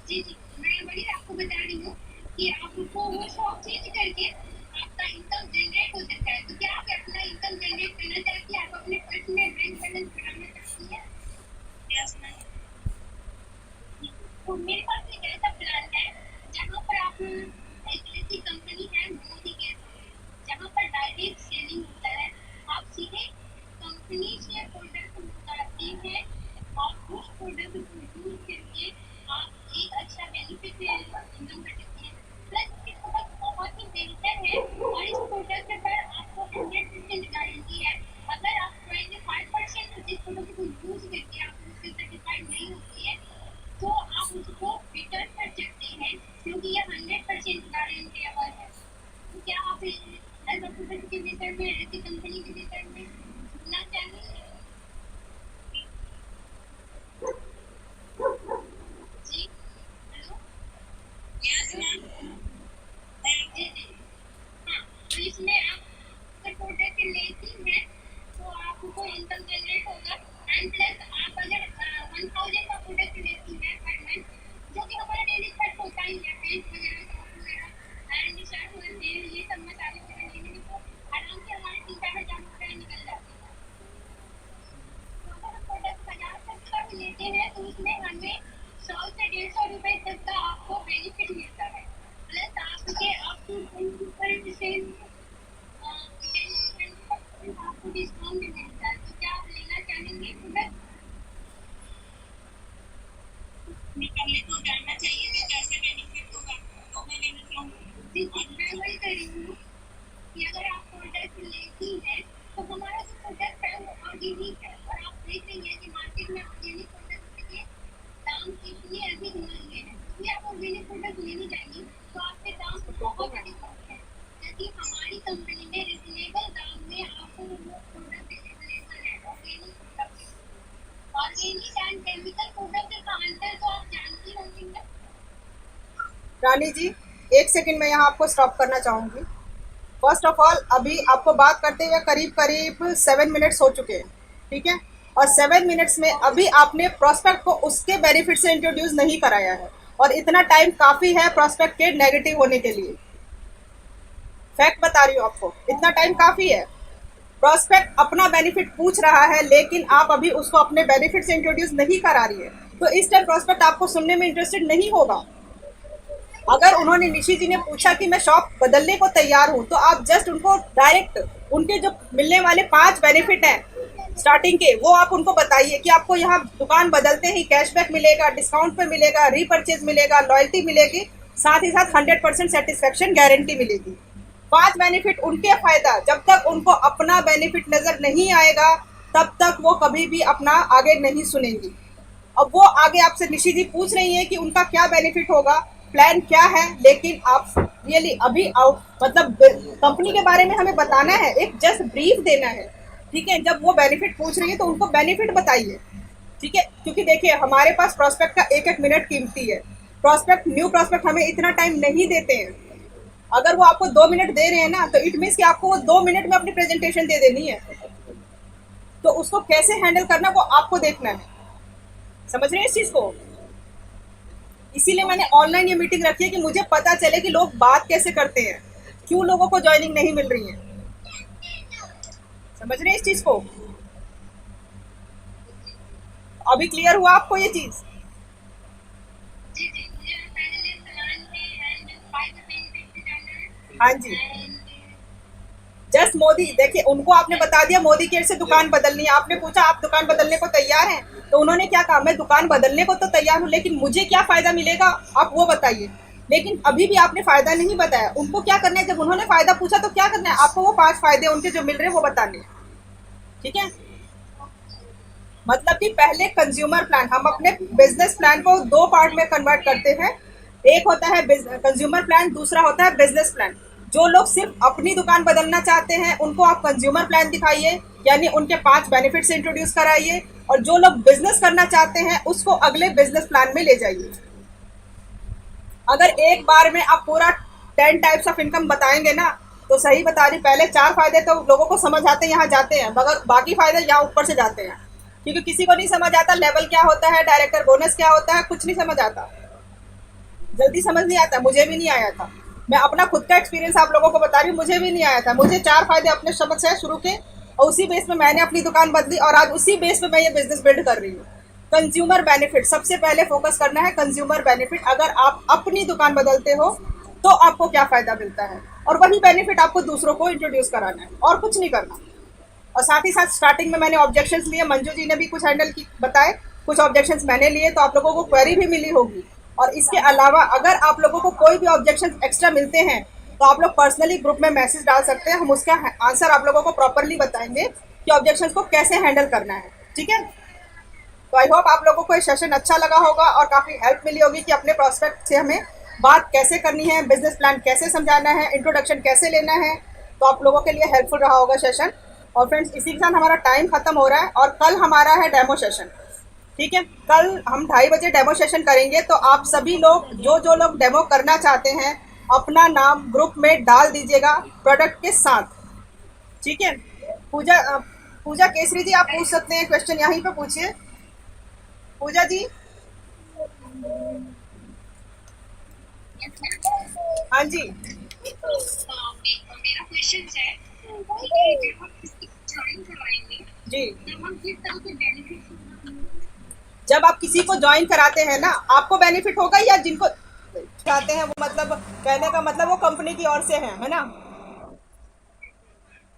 जी जी, मैं वही आपको बता रही हूँ कि आपको वो शॉप चेंज करके आपका इनकम जनरेट हो सकता है, तो क्या आप अपना इनकम जनरेट करना चाहती है? आप अपने पर्सनल बैंक बैलेंस बढ़ाना चाहती है? Yes ma'am. तो मेरे पास एक ऐसा प्लान है जहाँ पर आप एक ऐसी कंपनी है मोदी गैस, जहाँ पर डायरेक्ट सेलिंग होता है। आप सीधे कंपनी से प्रोडक्ट मंगाते हैं और उस प्रोडक्ट को यूज करके आप एक अच्छा बेनिफिट इनकम कर सकते हैं। प्लस ये प्रोडक्ट बहुत ही बेहतर है और इस प्रोडक्ट पर आपको 100% गारंटी है। अगर आप 25% इस प्रोडक्ट को यूज करके आप उससे सेटिस्फाइड नहीं होती है तो आप उसको रिटर्न कर सकते हैं, क्योंकि ये 100% गारंटेबल है। तो क्या आप ऐसा प्रोडक्ट के विषय में, ऐसी कंपनी के विषय में सुनना चाहेंगे? जी हेलो। Yes ma'am. जी जी। हाँ, तो इसमें आप अगर प्रोडक्ट लेती हैं तो आपको इनकम जनरेट होगा एंड प्लस आप अगर 1000 का प्रोडक्ट लेती हैं पर मंथ, जो कि हमारा डेली खर्च होता ही है, पेस्ट वगैरह साबुन वगैरह एंड शैम्पू तेल ये सब मसाले वगैरह लेने में, तो आराम से हमारे 3-4 हज़ार रुपये निकल जाते हैं। तो अगर हम प्रोडक्ट 1000 तक का भी लेते हैं तो उसमें हमें 100 से 150 रुपये तक का आपको बेनिफिट मिलता है, प्लस आपके अप टू 20% आपको डिस्काउंट भी मिलता है, तो क्या आप लेना
रानी जी, एक सेकंड में यहाँ आपको स्टॉप करना चाहूँगी। फर्स्ट ऑफ ऑल, अभी आपको बात करते हुए करीब करीब 7 मिनट्स हो चुके हैं, ठीक है। और 7 मिनट्स में अभी आपने प्रोस्पेक्ट को उसके बेनिफिट से इंट्रोड्यूस नहीं कराया है, और इतना टाइम काफ़ी है प्रोस्पेक्ट के नेगेटिव होने के लिए। फैक्ट बता रही हूँ आपको, इतना टाइम काफ़ी है। प्रोस्पेक्ट अपना बेनिफिट पूछ रहा है, लेकिन आप अभी उसको अपने बेनिफिट से इंट्रोड्यूस नहीं करा रही है, तो इस टाइम प्रोस्पेक्ट आपको सुनने में इंटरेस्टेड नहीं होगा। अगर उन्होंने निशी जी ने पूछा कि मैं शॉप बदलने को तैयार हूं, तो आप जस्ट उनको डायरेक्ट उनके जो मिलने वाले 5 बेनिफिट हैं स्टार्टिंग के, वो आप उनको बताइए कि आपको यहाँ दुकान बदलते ही कैशबैक मिलेगा, डिस्काउंट पे मिलेगा, रीपर्चेज मिलेगा, लॉयल्टी मिलेगी, साथ ही साथ 100% सेटिस्फेक्शन गारंटी मिलेगी। 5 बेनिफिट उनके फायदा, जब तक उनको अपना बेनिफिट नजर नहीं आएगा तब तक वो कभी भी अपना आगे नहीं सुनेंगी। अब वो आगे आपसे निशी जी पूछ रही है कि उनका क्या बेनिफिट होगा, प्लान क्या है, लेकिन आप रियली अभी आउट मतलब कंपनी के बारे में हमें बताना है, एक जस्ट ब्रीफ देना है, ठीक है। जब वो बेनिफिट पूछ रही है तो उनको बेनिफिट बताइए, ठीक है। क्योंकि देखिए, हमारे पास प्रोस्पेक्ट का एक एक मिनट कीमती है। प्रोस्पेक्ट, न्यू प्रोस्पेक्ट हमें इतना टाइम नहीं देते हैं। अगर वो आपको 2 मिनट दे रहे हैं ना, तो इट मीन्स कि आपको वो 2 मिनट में अपनी प्रेजेंटेशन दे देनी है, तो उसको कैसे हैंडल करना वो आपको देखना है। समझ रहे हैं इस चीज को? इसीलिए मैंने ऑनलाइन ये मीटिंग रखी है कि मुझे पता चले कि लोग बात कैसे करते हैं, क्यों लोगों को ज्वाइनिंग नहीं मिल रही है। समझ रहे हैं इस चीज को? अभी क्लियर हुआ आपको ये चीज?
जी जी, मुझे पहले प्लान पे एंड 5 बेनिफिट पे जाना है
हाँ जी।
एंड
जस्ट मोदी, देखिए उनको आपने बता दिया मोदी केयर से दुकान बदलनी है। आपने पूछा आप दुकान बदलने को तैयार हैं, तो उन्होंने क्या कहा, मैं दुकान बदलने को तो तैयार हूँ, लेकिन मुझे क्या फायदा मिलेगा आप वो बताइए। लेकिन अभी भी आपने फायदा नहीं बताया। उनको क्या करना है, जब उन्होंने फायदा पूछा तो क्या करना है आपको, वो 5 फायदे उनके जो मिल रहे हैं वो बताने हैं, ठीक है। मतलब कि पहले कंज्यूमर प्लान, हम अपने बिजनेस प्लान को 2 पार्ट में कन्वर्ट करते हैं। एक होता है कंज्यूमर प्लान, दूसरा होता है बिजनेस प्लान। जो लोग सिर्फ अपनी दुकान बदलना चाहते हैं उनको आप कंज्यूमर प्लान दिखाइए, यानी उनके 5 बेनिफिट्स इंट्रोड्यूस कराइए, और जो लोग बिजनेस करना चाहते हैं उसको अगले बिजनेस प्लान में ले जाइए। अगर एक बार में आप पूरा 10 टाइप्स ऑफ इनकम बताएंगे ना, तो सही बता रही, पहले 4 फायदे तो लोगों को समझ आते हैं, यहाँ जाते हैं, मगर बाकी फायदे यहाँ ऊपर से जाते हैं, क्योंकि किसी को नहीं समझ आता लेवल क्या होता है, डायरेक्टर बोनस क्या होता है, कुछ नहीं समझ आता, जल्दी समझ नहीं आता। मुझे भी नहीं आया था, मैं अपना खुद का एक्सपीरियंस आप लोगों को बता रही हूँ, मुझे भी नहीं आया था। मुझे 4 फायदे अपने समझ से शुरू के, और उसी बेस पे मैंने अपनी दुकान बदली, और आज उसी बेस पे मैं ये बिजनेस बिल्ड कर रही हूँ। कंज्यूमर बेनिफिट सबसे पहले फोकस करना है, कंज्यूमर बेनिफिट। अगर आप अपनी दुकान बदलते हो तो आपको क्या फायदा मिलता है, और वही बेनिफिट आपको दूसरों को इंट्रोड्यूस कराना है, और कुछ नहीं करना। और साथ ही साथ स्टार्टिंग में मैंने ऑब्जेक्शंस लिए, मंजू जी ने भी कुछ हैंडल की बताए, कुछ ऑब्जेक्शंस मैंने लिए, तो आप लोगों को क्वेरी भी मिली होगी। और इसके अलावा अगर आप लोगों को कोई भी ऑब्जेक्शन एक्स्ट्रा मिलते हैं तो आप लोग पर्सनली ग्रुप में मैसेज डाल सकते हैं, हम उसका आंसर आप लोगों को प्रॉपरली बताएंगे कि ऑब्जेक्शन को कैसे हैंडल करना है, ठीक है। तो आई होप आप लोगों को ये सेशन अच्छा लगा होगा और काफ़ी हेल्प मिली होगी कि अपने प्रोस्पेक्ट से हमें बात कैसे करनी है, बिजनेस प्लान कैसे समझाना है, इंट्रोडक्शन कैसे लेना है। तो आप लोगों के लिए हेल्पफुल रहा होगा सेशन। और फ्रेंड्स, इसी के साथ हमारा टाइम खत्म हो रहा है, और कल हमारा है डेमो सेशन, ठीक है। कल हम 2:30 बजे डेमो सेशन करेंगे, तो आप सभी लोग जो लोग डेमो करना चाहते हैं अपना नाम ग्रुप में डाल दीजिएगा प्रोडक्ट के साथ, ठीक है। पूजा केसरी जी, आप पूछ सकते हैं क्वेश्चन, यहीं पे पूछिए पूजा जी।
Yes ma'am.
हाँ जी।
मेरा क्वेश्चन है कि जब हम किसी ज्वाइन करवाएंगे
जी,
तब हम किस तरह के बेनिफिट
जब आप किसी को ज्वाइन कराते हैं ना, आपको बेनिफिट होगा, या जिनको चाहते हैं वो, मतलब कहने का मतलब वो कंपनी की ओर से है ना।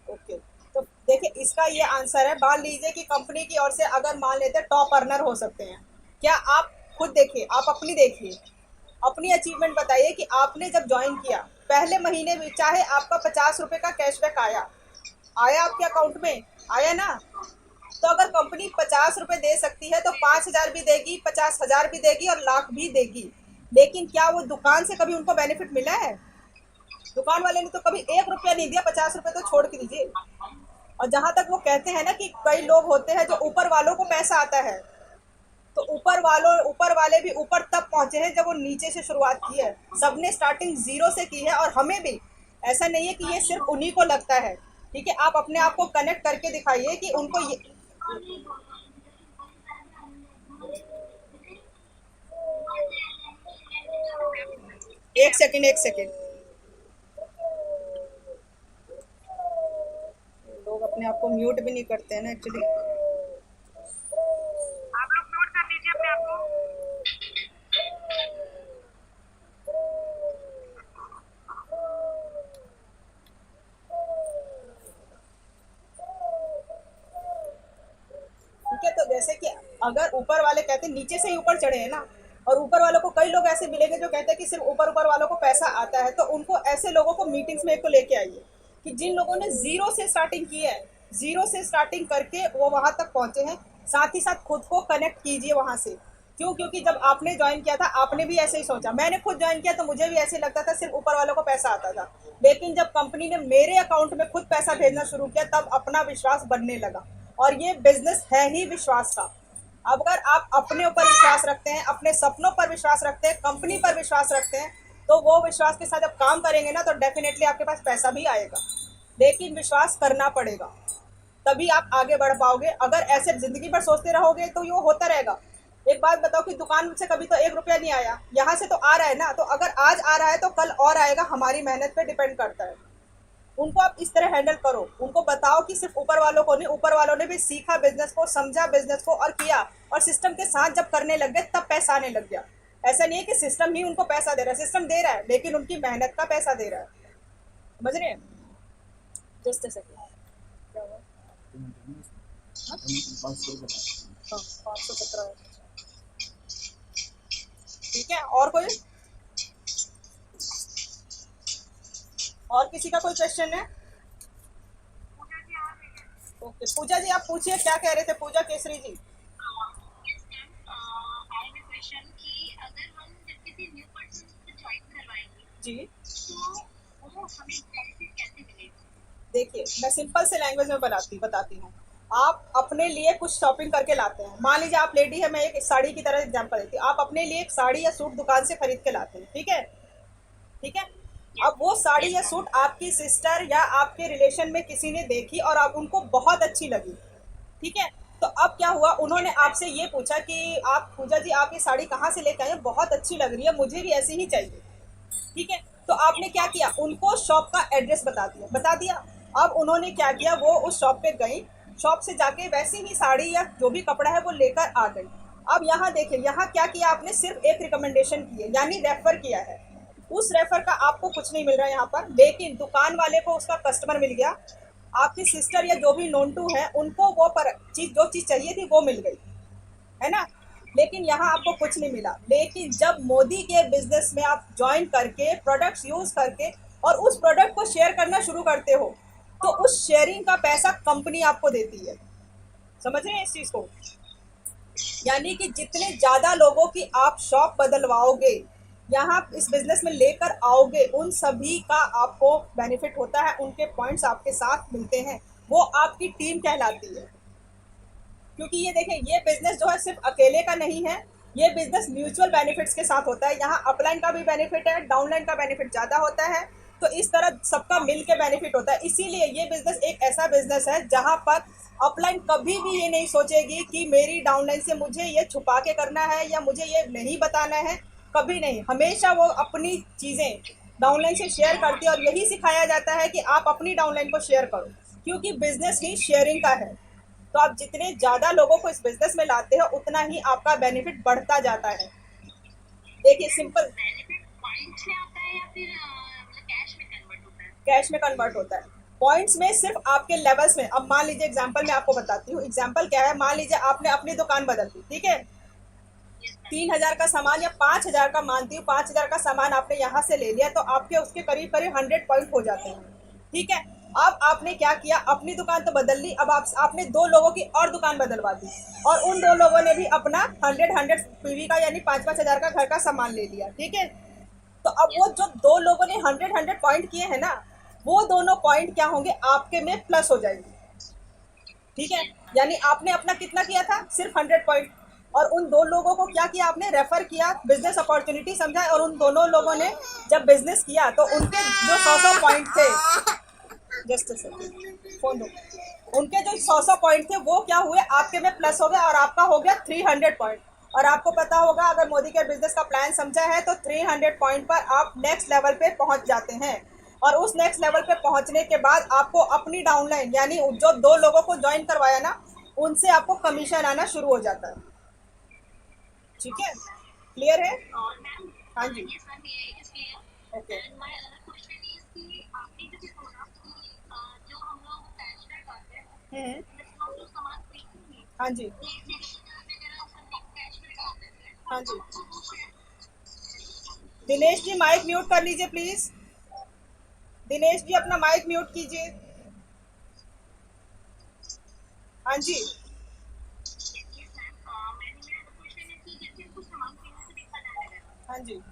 ओके, तो देखिए इसका ये आंसर है। मान लीजिए कि कंपनी की ओर से अगर मान लेते हैं टॉप अर्नर हो सकते हैं, क्या आप खुद देखिए, आप अपनी देखिए, अपनी अचीवमेंट बताइए कि आपने जब ज्वाइन किया पहले महीने में चाहे आपका 50 रुपए का कैशबैक आया आपके अकाउंट में, आया ना। तो अगर कंपनी 50 रुपए दे सकती है तो 5,000 भी देगी, 50,000 भी देगी, और लाख भी देगी। लेकिन क्या वो दुकान से कभी उनको बेनिफिट मिला है? दुकान वाले ने तो कभी 1 रुपया नहीं दिया, 50 रुपए तो छोड़ के दीजिए। और जहां तक वो कहते हैं ना कि कई लोग होते हैं जो ऊपर वालों को पैसा आता है, तो ऊपर वाले भी ऊपर तब पहुंचे हैं जब वो नीचे से शुरुआत की है। सबने स्टार्टिंग जीरो से की है, और हमें भी। ऐसा नहीं है कि ये सिर्फ उन्हीं को लगता है। ठीक है, आप अपने आप को कनेक्ट करके दिखाइए कि उनको ये। एक सेकंड, एक सेकंड। लोग अपने आप को म्यूट भी नहीं करते हैं ना एक्चुअली।
आप लोग नोट कर लीजिए अपने आप को।
ठीक है, तो जैसे कि अगर ऊपर वाले कहते हैं नीचे से ही ऊपर चढ़े हैं ना, और ऊपर वालों को कई लोग ऐसे मिलेंगे जो कहते हैं कि सिर्फ ऊपर ऊपर वालों को पैसा आता है, तो उनको ऐसे लोगों को मीटिंग्स में एक तो लेके आइए कि जिन लोगों ने जीरो से स्टार्टिंग की है, जीरो से स्टार्टिंग करके वो वहां तक पहुंचे हैं। साथ ही साथ खुद को कनेक्ट कीजिए वहां से। क्यों? क्योंकि जब आपने ज्वाइन किया था आपने भी ऐसे ही सोचा। मैंने खुद ज्वाइन किया तो मुझे भी ऐसे लगता था सिर्फ ऊपर वालों को पैसा आता था। लेकिन जब कंपनी ने मेरे अकाउंट में खुद पैसा भेजना शुरू किया तब अपना विश्वास बनने लगा। और ये बिजनेस है ही विश्वास का। अब अगर आप अपने ऊपर विश्वास रखते हैं, अपने सपनों पर विश्वास रखते हैं, कंपनी पर विश्वास रखते हैं, तो वो विश्वास के साथ जब काम करेंगे ना तो डेफिनेटली आपके पास पैसा भी आएगा। लेकिन विश्वास करना पड़ेगा, तभी आप आगे बढ़ पाओगे। अगर ऐसे जिंदगी भर सोचते रहोगे तो ये होता रहेगा। एक बात बताओ कि दुकान से कभी तो 1 रुपया नहीं आया, यहाँ से तो आ रहा है ना। तो अगर आज आ रहा है तो कल और आएगा, हमारी मेहनत पे डिपेंड करता है। उनको आप इस तरह हैंडल करो। उनको बताओ कि सिर्फ ऊपर वालों को नहीं, ऊपर वालों ने भी सीखा बिजनेस को, समझा बिजनेस को और किया। और सिस्टम के साथ जब करने लग गए तब पैसा आने लग गया। ऐसा नहीं है कि सिस्टम ही उनको पैसा दे रहा है, सिस्टम दे रहा है लेकिन उनकी मेहनत का पैसा दे रहा है। समझ रहे हैं? Just second. क्या हुआ? हाँ, 517। ठीक है, और कोई? और किसी का कोई क्वेश्चन है?
पूजा जी आ रही है।
ओके, पूजा जी आप पूछिए, क्या कह रहे थे Puja Kesari ji?
Yes ma'am, I have a question कि अगर हम जब किसी न्यू पर्सन को ज्वाइन करवाएंगे
जी
तो वो हमें बेनिफिट कैसे मिलेगा?
देखिए, मैं सिंपल से लैंग्वेज में बताती हूँ। आप अपने लिए कुछ शॉपिंग करके लाते हैं। मान लीजिए आप लेडी है, मैं एक साड़ी की तरह एग्जांपल देती हूँ। आप अपने लिए एक साड़ी या सूट दुकान से खरीद के लाते हैं, ठीक है? ठीक है। अब वो साड़ी या सूट आपकी सिस्टर या आपके रिलेशन में किसी ने देखी और आप उनको बहुत अच्छी लगी। ठीक है। तो अब क्या हुआ, उन्होंने आपसे ये पूछा कि आप पूजा जी आप ये साड़ी कहाँ से लेके आए हैं, बहुत अच्छी लग रही है, मुझे भी ऐसी ही चाहिए। ठीक है। तो आपने क्या किया, उनको शॉप का एड्रेस बता दिया। अब उन्होंने क्या किया, वो उस शॉप पे गई, शॉप से जाके वैसी ही साड़ी या जो भी कपड़ा है वो लेकर आ गई। अब यहाँ देखिए, यहाँ क्या किया आपने, सिर्फ एक रिकमेंडेशन की है, यानी रेफर किया है। उस रेफर का आपको कुछ नहीं मिल रहा है यहाँ पर, लेकिन दुकान वाले को उसका कस्टमर मिल गया। आपकी सिस्टर या जो भी नोन टू है उनको वो पर चीज, जो चीज चाहिए थी वो मिल गई, है ना? लेकिन यहाँ आपको कुछ नहीं मिला। लेकिन जब मोदी के बिजनेस में आप ज्वाइन करके प्रोडक्ट्स यूज करके और उस प्रोडक्ट को शेयर करना शुरू करते हो, तो उस शेयरिंग का पैसा कंपनी आपको देती है। समझ रहे हैं इस चीज को? यानी कि जितने ज्यादा लोगों की आप शॉप बदलवाओगे, यहाँ इस बिजनेस में लेकर आओगे, उन सभी का आपको बेनिफिट होता है, उनके पॉइंट्स आपके साथ मिलते हैं, वो आपकी टीम कहलाती है। क्योंकि ये देखें, ये बिजनेस जो है सिर्फ अकेले का नहीं है, ये बिजनेस म्यूचुअल बेनिफिट्स के साथ होता है। यहाँ अपलाइन का भी बेनिफिट है, डाउनलाइन का बेनिफिट ज्यादा होता है। तो इस तरह सबका मिल के बेनिफिट होता है। इसीलिए ये बिजनेस एक ऐसा बिजनेस है जहां पर अपलाइन कभी भी ये नहीं सोचेगी कि मेरी डाउनलाइन से मुझे ये छुपा के करना है या मुझे ये नहीं बताना है। कभी नहीं, हमेशा वो अपनी चीजें डाउनलाइन से शेयर करती है। और यही सिखाया जाता है कि आप अपनी डाउनलाइन को शेयर करो, क्योंकि बिजनेस ही शेयरिंग का है। तो आप जितने ज्यादा लोगों को इस बिजनेस में लाते हो उतना ही आपका बेनिफिट बढ़ता जाता है। देखिए सिंपल,
बेनिफिट पॉइंट्स में आता है या फिर मतलब कैश में कन्वर्ट होता है?
कैश में कन्वर्ट होता है। पॉइंट्स में सिर्फ आपके लेवल्स में। अब मान लीजिए एग्जांपल मैं आपको बताती हूँ, एग्जांपल क्या है, मान लीजिए आपने अपनी दुकान बदल दी, ठीक है? 3,000 का सामान या 5,000 का, मानती हूँ 5,000 का सामान आपने यहाँ से ले लिया, तो आपके उसके करीब करीब 100 पॉइंट हो जाते हैं। ठीक है। अब आपने क्या किया, अपनी दुकान तो बदल ली, अब आपने 2 लोगों की और दुकान बदलवा दी, और उन 2 लोगों ने भी अपना 100 पीवी का यानी 5,000 का घर का सामान ले लिया। ठीक है। तो अब वो जो 2 लोगों ने 100 पॉइंट किए हैं ना, वो दोनों पॉइंट क्या होंगे, आपके में प्लस हो जाएंगे। ठीक है। यानी आपने अपना कितना किया था, सिर्फ 100 पॉइंट, और उन दो लोगों को क्या किया आपने, रेफर किया, बिजनेस अपॉर्चुनिटी समझा, और उन दोनों लोगों ने जब बिजनेस किया तो उनके जो 100 पॉइंट थे, जस्ट फोन दो, उनके जो 100 पॉइंट थे वो क्या हुए, आपके में प्लस हो गया और आपका हो गया 300 पॉइंट। और आपको पता होगा अगर मोदी के बिजनेस का प्लान समझा है तो 300 पॉइंट पर आप नेक्स्ट लेवल पे पहुंच जाते हैं। और उस नेक्स्ट लेवल पे पहुंचने के बाद आपको अपनी डाउनलाइन यानी जो दो लोगों को ज्वाइन करवाया ना, उनसे आपको कमीशन आना शुरू हो जाता है। ठीक है, क्लियर है?
और मैम
हाँ जी,
ये सर ये is clear
okay.
And my other question is कि आपने जैसे बोला कि जो हम लोग कैशबैक आते हैं
हम्म,
जैसे हम लोग सामान खरीदेंगे
हाँ जी,
वगैरह सब कैशबैक आते हैं
हाँ जी।
तो वो share
Dinesh ji mic mute कर लीजिए प्लीज। दिनेश जी अपना माइक म्यूट कीजिए। हाँ जी,
यस मैम मैंने मेरा क्वेश्चन है कि जैसे कुछ सामान खरीदने से देखा जाएगा
हाँ जी।
तो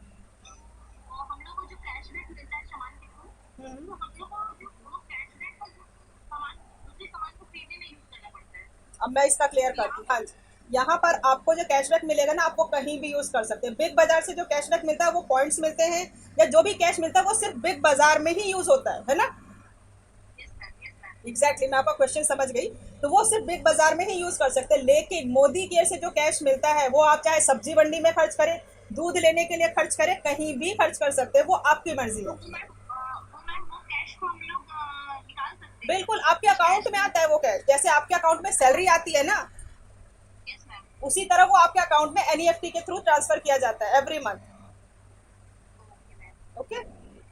हम लोग को जो कैशबैक मिलता है सामान के थ्रू
हम्म,
तो हम लोग को जो वो कैशबैक का जो सामान दूसरे सामान को खरीदने में यूज करना पड़ता है
अब मैं इसका क्लियर
तो
करती
यहाँ
हूँ। हाँ जी, यहाँ पर आपको जो कैशबैक मिलेगा ना, आपको कहीं भी यूज कर सकते हैं। बिग बाजार से जो कैशबैक मिलता है वो पॉइंट्स मिलते हैं, या जो भी कैश मिलता है वो सिर्फ बिग बाजार में ही यूज होता है ना?
यस मैम
एग्जैक्टली, मैं आपका क्वेश्चन समझ गई। तो वो सिर्फ बिग बाजार में ही यूज कर सकते हैं, लेकिन मोदी केयर से जो कैश मिलता है वो आप चाहे सब्जी मंडी में खर्च करें, दूध लेने के लिए खर्च करें, कहीं भी खर्च कर सकते हैं, वो आपकी मर्जी है।
वो कैश को हम लोग निकाल सकते हैं
बिल्कुल आपके अकाउंट
कैश
में आता है वो कैश, जैसे आपके अकाउंट में सैलरी आती है ना,
यस मैम
उसी तरह वो आपके अकाउंट में एनईएफटी के थ्रू ट्रांसफर किया जाता है every month.
Okay ma'am
okay,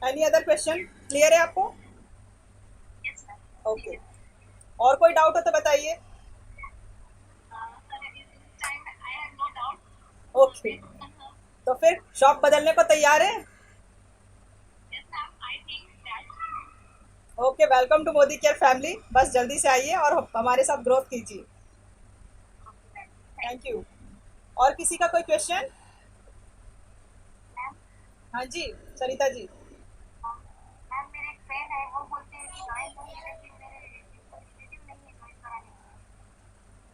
any other question clear है आपको?
यस मैम
ओके, और कोई डाउट हो तो बताइए।
सर इस time I have no doubt
okay, तो फिर शॉप बदलने को तैयार है?
Yes ma'am I think that
okay, welcome to Modi care family. बस जल्दी से आइए और हमारे साथ ग्रोथ कीजिए।
Okay ma'am
thank you. और किसी का कोई क्वेश्चन?
मैम
हाँ जी, सरिता जी।
मैम मेरे एक फ्रेंड है वो बोलते हैं कि ज्वाइन नहीं है लेकिन मेरे रिलेटिव नहीं है ज्वाइन कराने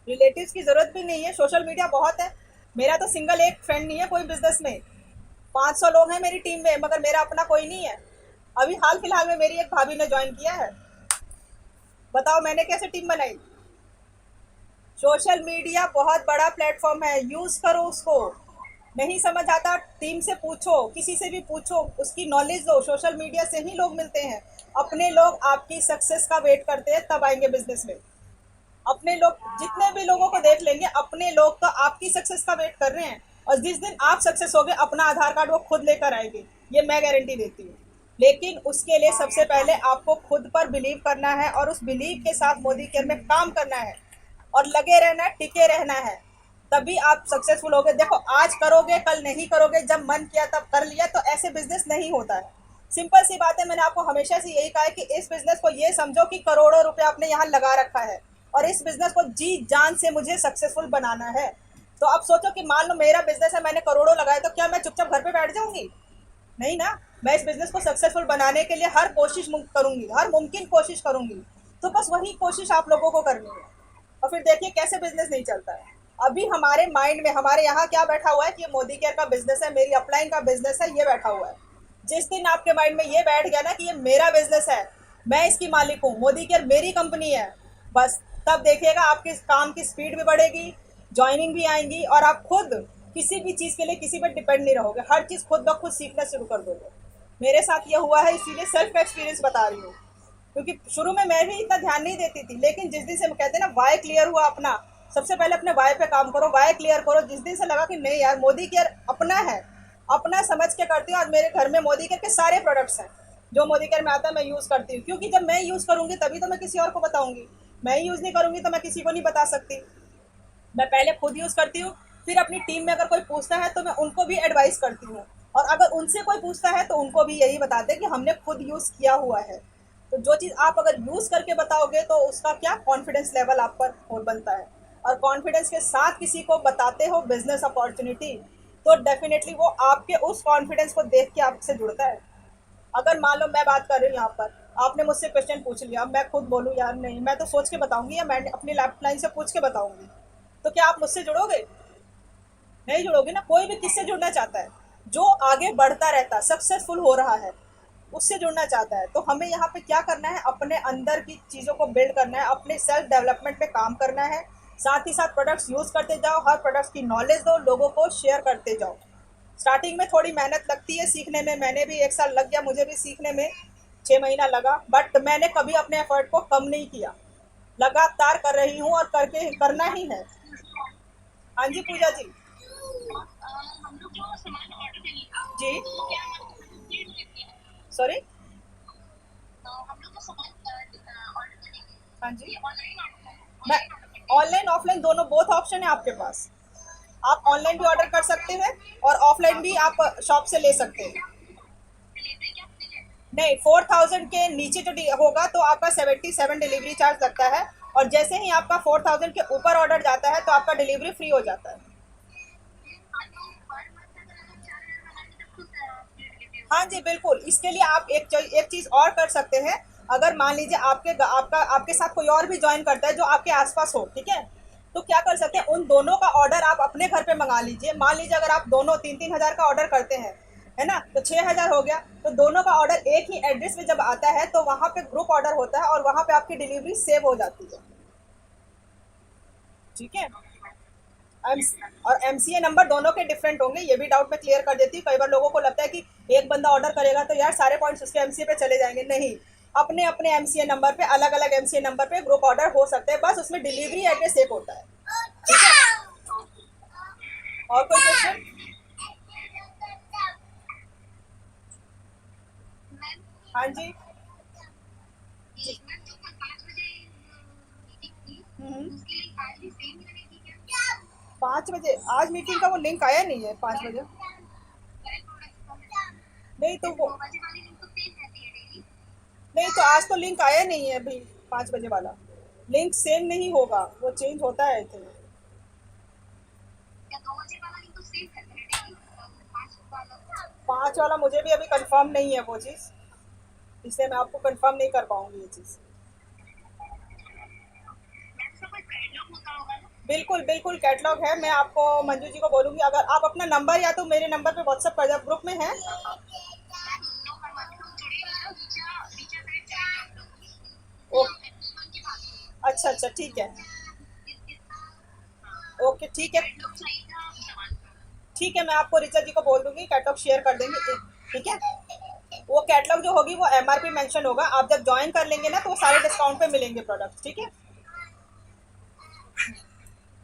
रिलेटिव्स की जरूरत भी नहीं है, सोशल मीडिया बहुत है। मेरा तो सिंगल एक फ्रेंड नहीं है कोई बिजनेस में, 500 लोग हैं मेरी टीम में, मगर मेरा अपना कोई नहीं है। अभी हाल फिलहाल में मेरी एक भाभी ने ज्वाइन किया है। बताओ मैंने कैसे टीम बनाई? सोशल मीडिया बहुत बड़ा प्लेटफॉर्म है, यूज करो उसको। नहीं समझ आता टीम से पूछो, किसी से भी पूछो, उसकी नॉलेज लो। सोशल मीडिया से ही लोग मिलते हैं। अपने लोग आपकी सक्सेस का वेट करते हैं तब आएंगे बिजनेस में। अपने लोग जितने भी लोगों को देख लेंगे, अपने लोग तो आपकी सक्सेस का वेट कर रहे हैं, और जिस दिन आप सक्सेस हो गए अपना आधार कार्ड वो खुद लेकर आएंगे, ये मैं गारंटी देती हूँ। लेकिन उसके लिए सबसे पहले आपको खुद पर बिलीव करना है, और उस बिलीव के साथ मोदी केयर में काम करना है, और लगे रहना है, टिके रहना है, तभी आप सक्सेसफुल होगे। देखो आज करोगे कल नहीं करोगे, जब मन किया तब कर लिया, तो ऐसे बिजनेस नहीं होता है। सिंपल सी बात है, मैंने आपको हमेशा से यही कहा है कि इस बिजनेस को ये समझो कि करोड़ों रुपए आपने यहाँ लगा रखा है, और इस बिजनेस को जी जान से मुझे सक्सेसफुल बनाना है। तो अब सोचो कि मान लो मेरा बिजनेस है, मैंने करोड़ों लगाए, तो क्या मैं चुपचाप घर पे बैठ जाऊंगी? नहीं ना, मैं इस बिजनेस को सक्सेसफुल बनाने के लिए हर कोशिश करूंगी, हर मुमकिन कोशिश करूंगी। तो बस वही कोशिश आप लोगों को करनी है, और फिर देखिए कैसे बिजनेस नहीं चलता है। अभी हमारे माइंड में हमारे यहाँ क्या बैठा हुआ है कि ये मोदी केयर का बिजनेस है, मेरी अपलाइन का बिजनेस है, ये बैठा हुआ है। जिस दिन आपके माइंड में ये बैठ गया ना कि ये मेरा बिजनेस है, मैं इसकी मालिक हूँ, मोदी केयर मेरी कंपनी है, बस तब देखिएगा आपके काम की स्पीड भी बढ़ेगी, ज्वाइनिंग भी आएंगी, और आप खुद किसी भी चीज़ के लिए किसी पर डिपेंड नहीं रहोगे, हर चीज़ खुद ब खुद सीखना शुरू कर दोगे। मेरे साथ ये हुआ है, इसीलिए सेल्फ एक्सपीरियंस बता रही हूँ। क्योंकि शुरू में मैं भी इतना ध्यान नहीं देती थी, लेकिन जिस दिन से कहते हैं ना वाई क्लियर हुआ अपना, सबसे पहले अपने वाई पे काम करो, वाई क्लियर करो। जिस दिन से लगा कि नहीं यार मोदी केयर अपना है, अपना समझ के करती हूँ। आज मेरे घर में मोदी केयर के सारे प्रोडक्ट्स हैं, जो मोदी केयर में आता है मैं यूज़ करती हूँ, क्योंकि जब मैं यूज़ करूँगी तभी तो मैं किसी और को बताऊँगी। मैं ही यूज़ नहीं करूँगी तो मैं किसी को नहीं बता सकती। मैं पहले खुद यूज़ करती हूँ, फिर अपनी टीम में अगर कोई पूछता है तो मैं उनको भी एडवाइस करती हूँ, और अगर उनसे कोई पूछता है तो उनको भी यही बताते हैं कि हमने खुद यूज़ किया हुआ है। तो जो चीज़ आप अगर यूज़ करके बताओगे तो उसका क्या कॉन्फिडेंस लेवल आप पर और बनता है, और कॉन्फिडेंस के साथ किसी को बताते हो बिजनेस अपॉर्चुनिटी, तो डेफिनेटली वो आपके उस कॉन्फिडेंस को देख के आपसे जुड़ता है। अगर मान लो मैं बात कर रही हूँ यहाँ पर, आपने मुझसे क्वेश्चन पूछ लिया, अब मैं खुद बोलूँ यार नहीं मैं तो सोच के बताऊंगी, या मैं अपनी लाइन से पूछ के बताऊंगी, तो क्या आप मुझसे जुड़ोगे? नहीं जुड़ोगे ना, कोई भी किससे जुड़ना चाहता है? जो आगे बढ़ता रहता है, सक्सेसफुल हो रहा है, उससे जुड़ना चाहता है। तो हमें यहाँ पे क्या करना है, अपने अंदर की चीज़ों को बिल्ड करना है, अपने सेल्फ डेवलपमेंट पे काम करना है, साथ ही साथ प्रोडक्ट्स यूज़ करते जाओ, हर प्रोडक्ट्स की नॉलेज दो, लोगों को शेयर करते जाओ। स्टार्टिंग में थोड़ी मेहनत लगती है सीखने में, मैंने भी 1 साल लग गया मुझे भी सीखने में, 6 महीना लगा, बट मैंने कभी अपने एफर्ट को कम नहीं किया, लगातार कर रही हूँ और करके करना ही है। हाँ जी पूजा जी।
हम लोग जो सामान ऑर्डर करेंगे
जी।
तो क्या हम कंप्लीट लेते हैं?
सॉरी।
तो हम लोग जो सामान ऑर्डर करेंगे
हाँ जी।
ये ऑनलाइन ऑर्डर
मैं
ऑनलाइन ऑर्डर करते हैं।
ऑनलाइन ऑफलाइन दोनों बोथ ऑप्शन है आपके पास। आप ऑनलाइन भी ऑर्डर कर सकते हैं और ऑफलाइन भी आप शॉप से ले सकते हैं।
डिलीवरी क्या फ्री है?
नहीं, 4,000 के नीचे जो होगा तो आपका 77 डिलीवरी चार्ज लगता है, और जैसे ही आपका 4,000 के ऊपर ऑर्डर जाता है तो आपका डिलीवरी फ्री हो जाता है।
हाँ, तो पर मंथ अगर हम 4,000 बनाएंगे तब तो फ्री डिलीवरी
हाँ
होगा।
जी बिल्कुल, इसके लिए आप एक चीज़ और कर सकते हैं। अगर मान लीजिए आपके साथ कोई और भी ज्वाइन करता है जो आपके आसपास हो, ठीक है, तो क्या कर सकते हैं, उन दोनों का ऑर्डर आप अपने घर पे मंगा लीजिए। मान लीजिए अगर आप दोनों 3-3 हज़ार का ऑर्डर करते हैं, है ना, तो 6,000 हो गया। तो दोनों का ऑर्डर एक ही एड्रेस पे जब आता है तो वहाँ पे ग्रुप ऑर्डर होता है और वहाँ पे आपकी डिलीवरी सेव हो जाती है। ठीक है। एम और एमसीए नंबर दोनों के डिफरेंट होंगे, ये भी डाउट में क्लियर कर देती हूँ। कई बार लोगों को लगता है कि एक बंदा ऑर्डर करेगा तो यार सारे पॉइंट्स उसके एमसीए पे चले जाएंगे, नहीं। अपने अपने एमसीए नंबर पे, अलग अलग एमसीए नंबर पे ग्रुप ऑर्डर हो सकते हैं, बस उसमें डिलीवरी एड्रेस एक होता है। ठीक है। और कोई क्वेश्चन?
मैम
हाँ जी।
ये मैम जो कल 5 बजे मीटिंग थी
हम्म।
उसके लिए आज भी सेम रहेगी क्या?
5 बजे आज मीटिंग का वो लिंक आया नहीं है 5 बजे।
करेक्ट प्रोडक्ट का
नहीं तो
जैसे
वो
9 बजे वाली लिंक तो सेम रहती है डेली।
नहीं तो आज तो लिंक आया नहीं है अभी। 5 बजे वाला लिंक सेम नहीं होगा, वो चेंज होता है आई थिंक।
क्या 2 बजे वाला लिंक तो सेम रहता है डेली? 5 वाला
5 वाला मुझे भी अभी कंफर्म नहीं है वो चीज़, इसलिए मैं आपको कंफर्म नहीं कर पाऊंगी ये चीज़।
मैम इसका कोई कैटलॉग होता होगा ना?
बिल्कुल बिल्कुल कैटलॉग है, मैं आपको मंजू जी को बोलूंगी, अगर आप अपना नंबर या तो मेरे नंबर पे व्हाट्सएप कर दो, ग्रुप में है।
मैम नो करवाते हम जुड़े हुए हैं नीचा नीचा साइड चाहिए हम लोग को।
ओ,
इसलिए हम एप्पल की बात करें।
अच्छा अच्छा ठीक है।
हाँ,
ओके ठीक है।
कैटलॉग चाहिए था सामान का।
ठीक है, मैं आपको रिचा जी को बोल दूंगी, कैटलॉग शेयर कर देंगे। ठीक है। वो कैटलॉग जो होगी वो एमआरपी मेंशन होगा, आप जब ज्वाइन कर लेंगे ना तो वो सारे डिस्काउंट पे मिलेंगे प्रोडक्ट। ठीक है।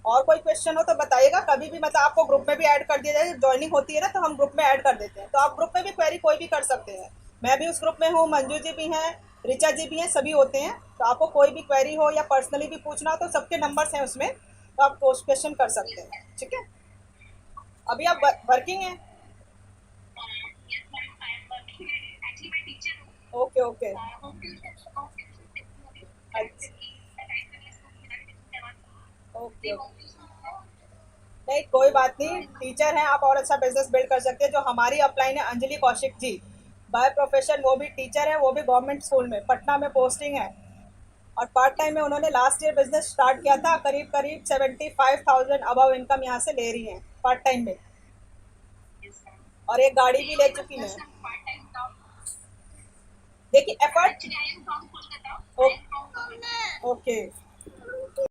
और कोई क्वेश्चन हो तो बताइएगा कभी भी, मतलब आपको ग्रुप में भी ऐड कर दिया जाए, ज्वाइनिंग होती है ना तो हम ग्रुप में ऐड कर देते हैं, तो आप ग्रुप में भी क्वेरी कोई भी कर सकते हैं। मैं भी उस ग्रुप में हूँ, मंजू जी भी हैं, रिचा जी भी हैं, सभी होते हैं। तो आपको कोई भी क्वेरी हो या पर्सनली भी पूछना हो तो सबके नंबर्स हैं उसमें, तो आप क्वेश्चन कर सकते हैं। ठीक है। अभी आप वर्किंग हैं?
Yes ma'am I am working actually मैं टीचर हूँ।
Okay okay.
होम ट्यूशन देखती हूँ
अच्छा।
टाइम करके स्कूल में जाके ट्यूशन करवाती हूँ।
ओके
अभी
ओके।
होम ट्यूशन
नहीं कोई बात नहीं, टीचर हैं आप और अच्छा बिजनेस बिल्ड कर सकते हैं। जो हमारी अपलाइन है अंजलि कौशिक जी, बाय प्रोफेशन वो भी टीचर है, वो भी गवर्नमेंट स्कूल में पटना में पोस्टिंग है, और पार्ट टाइम में उन्होंने लास्ट ईयर बिजनेस स्टार्ट किया था, करीब करीब 75,000 अबव इनकम यहाँ से ले रही हैं पार्ट टाइम में,
यस मैम।
और एक गाड़ी भी ले
मेरी
चुकी हैं।
बस पार्ट टाइम जॉब
देखिए effort.
Actually I am from Kolkata. I
ओ,
एम फ्रॉम
ओके।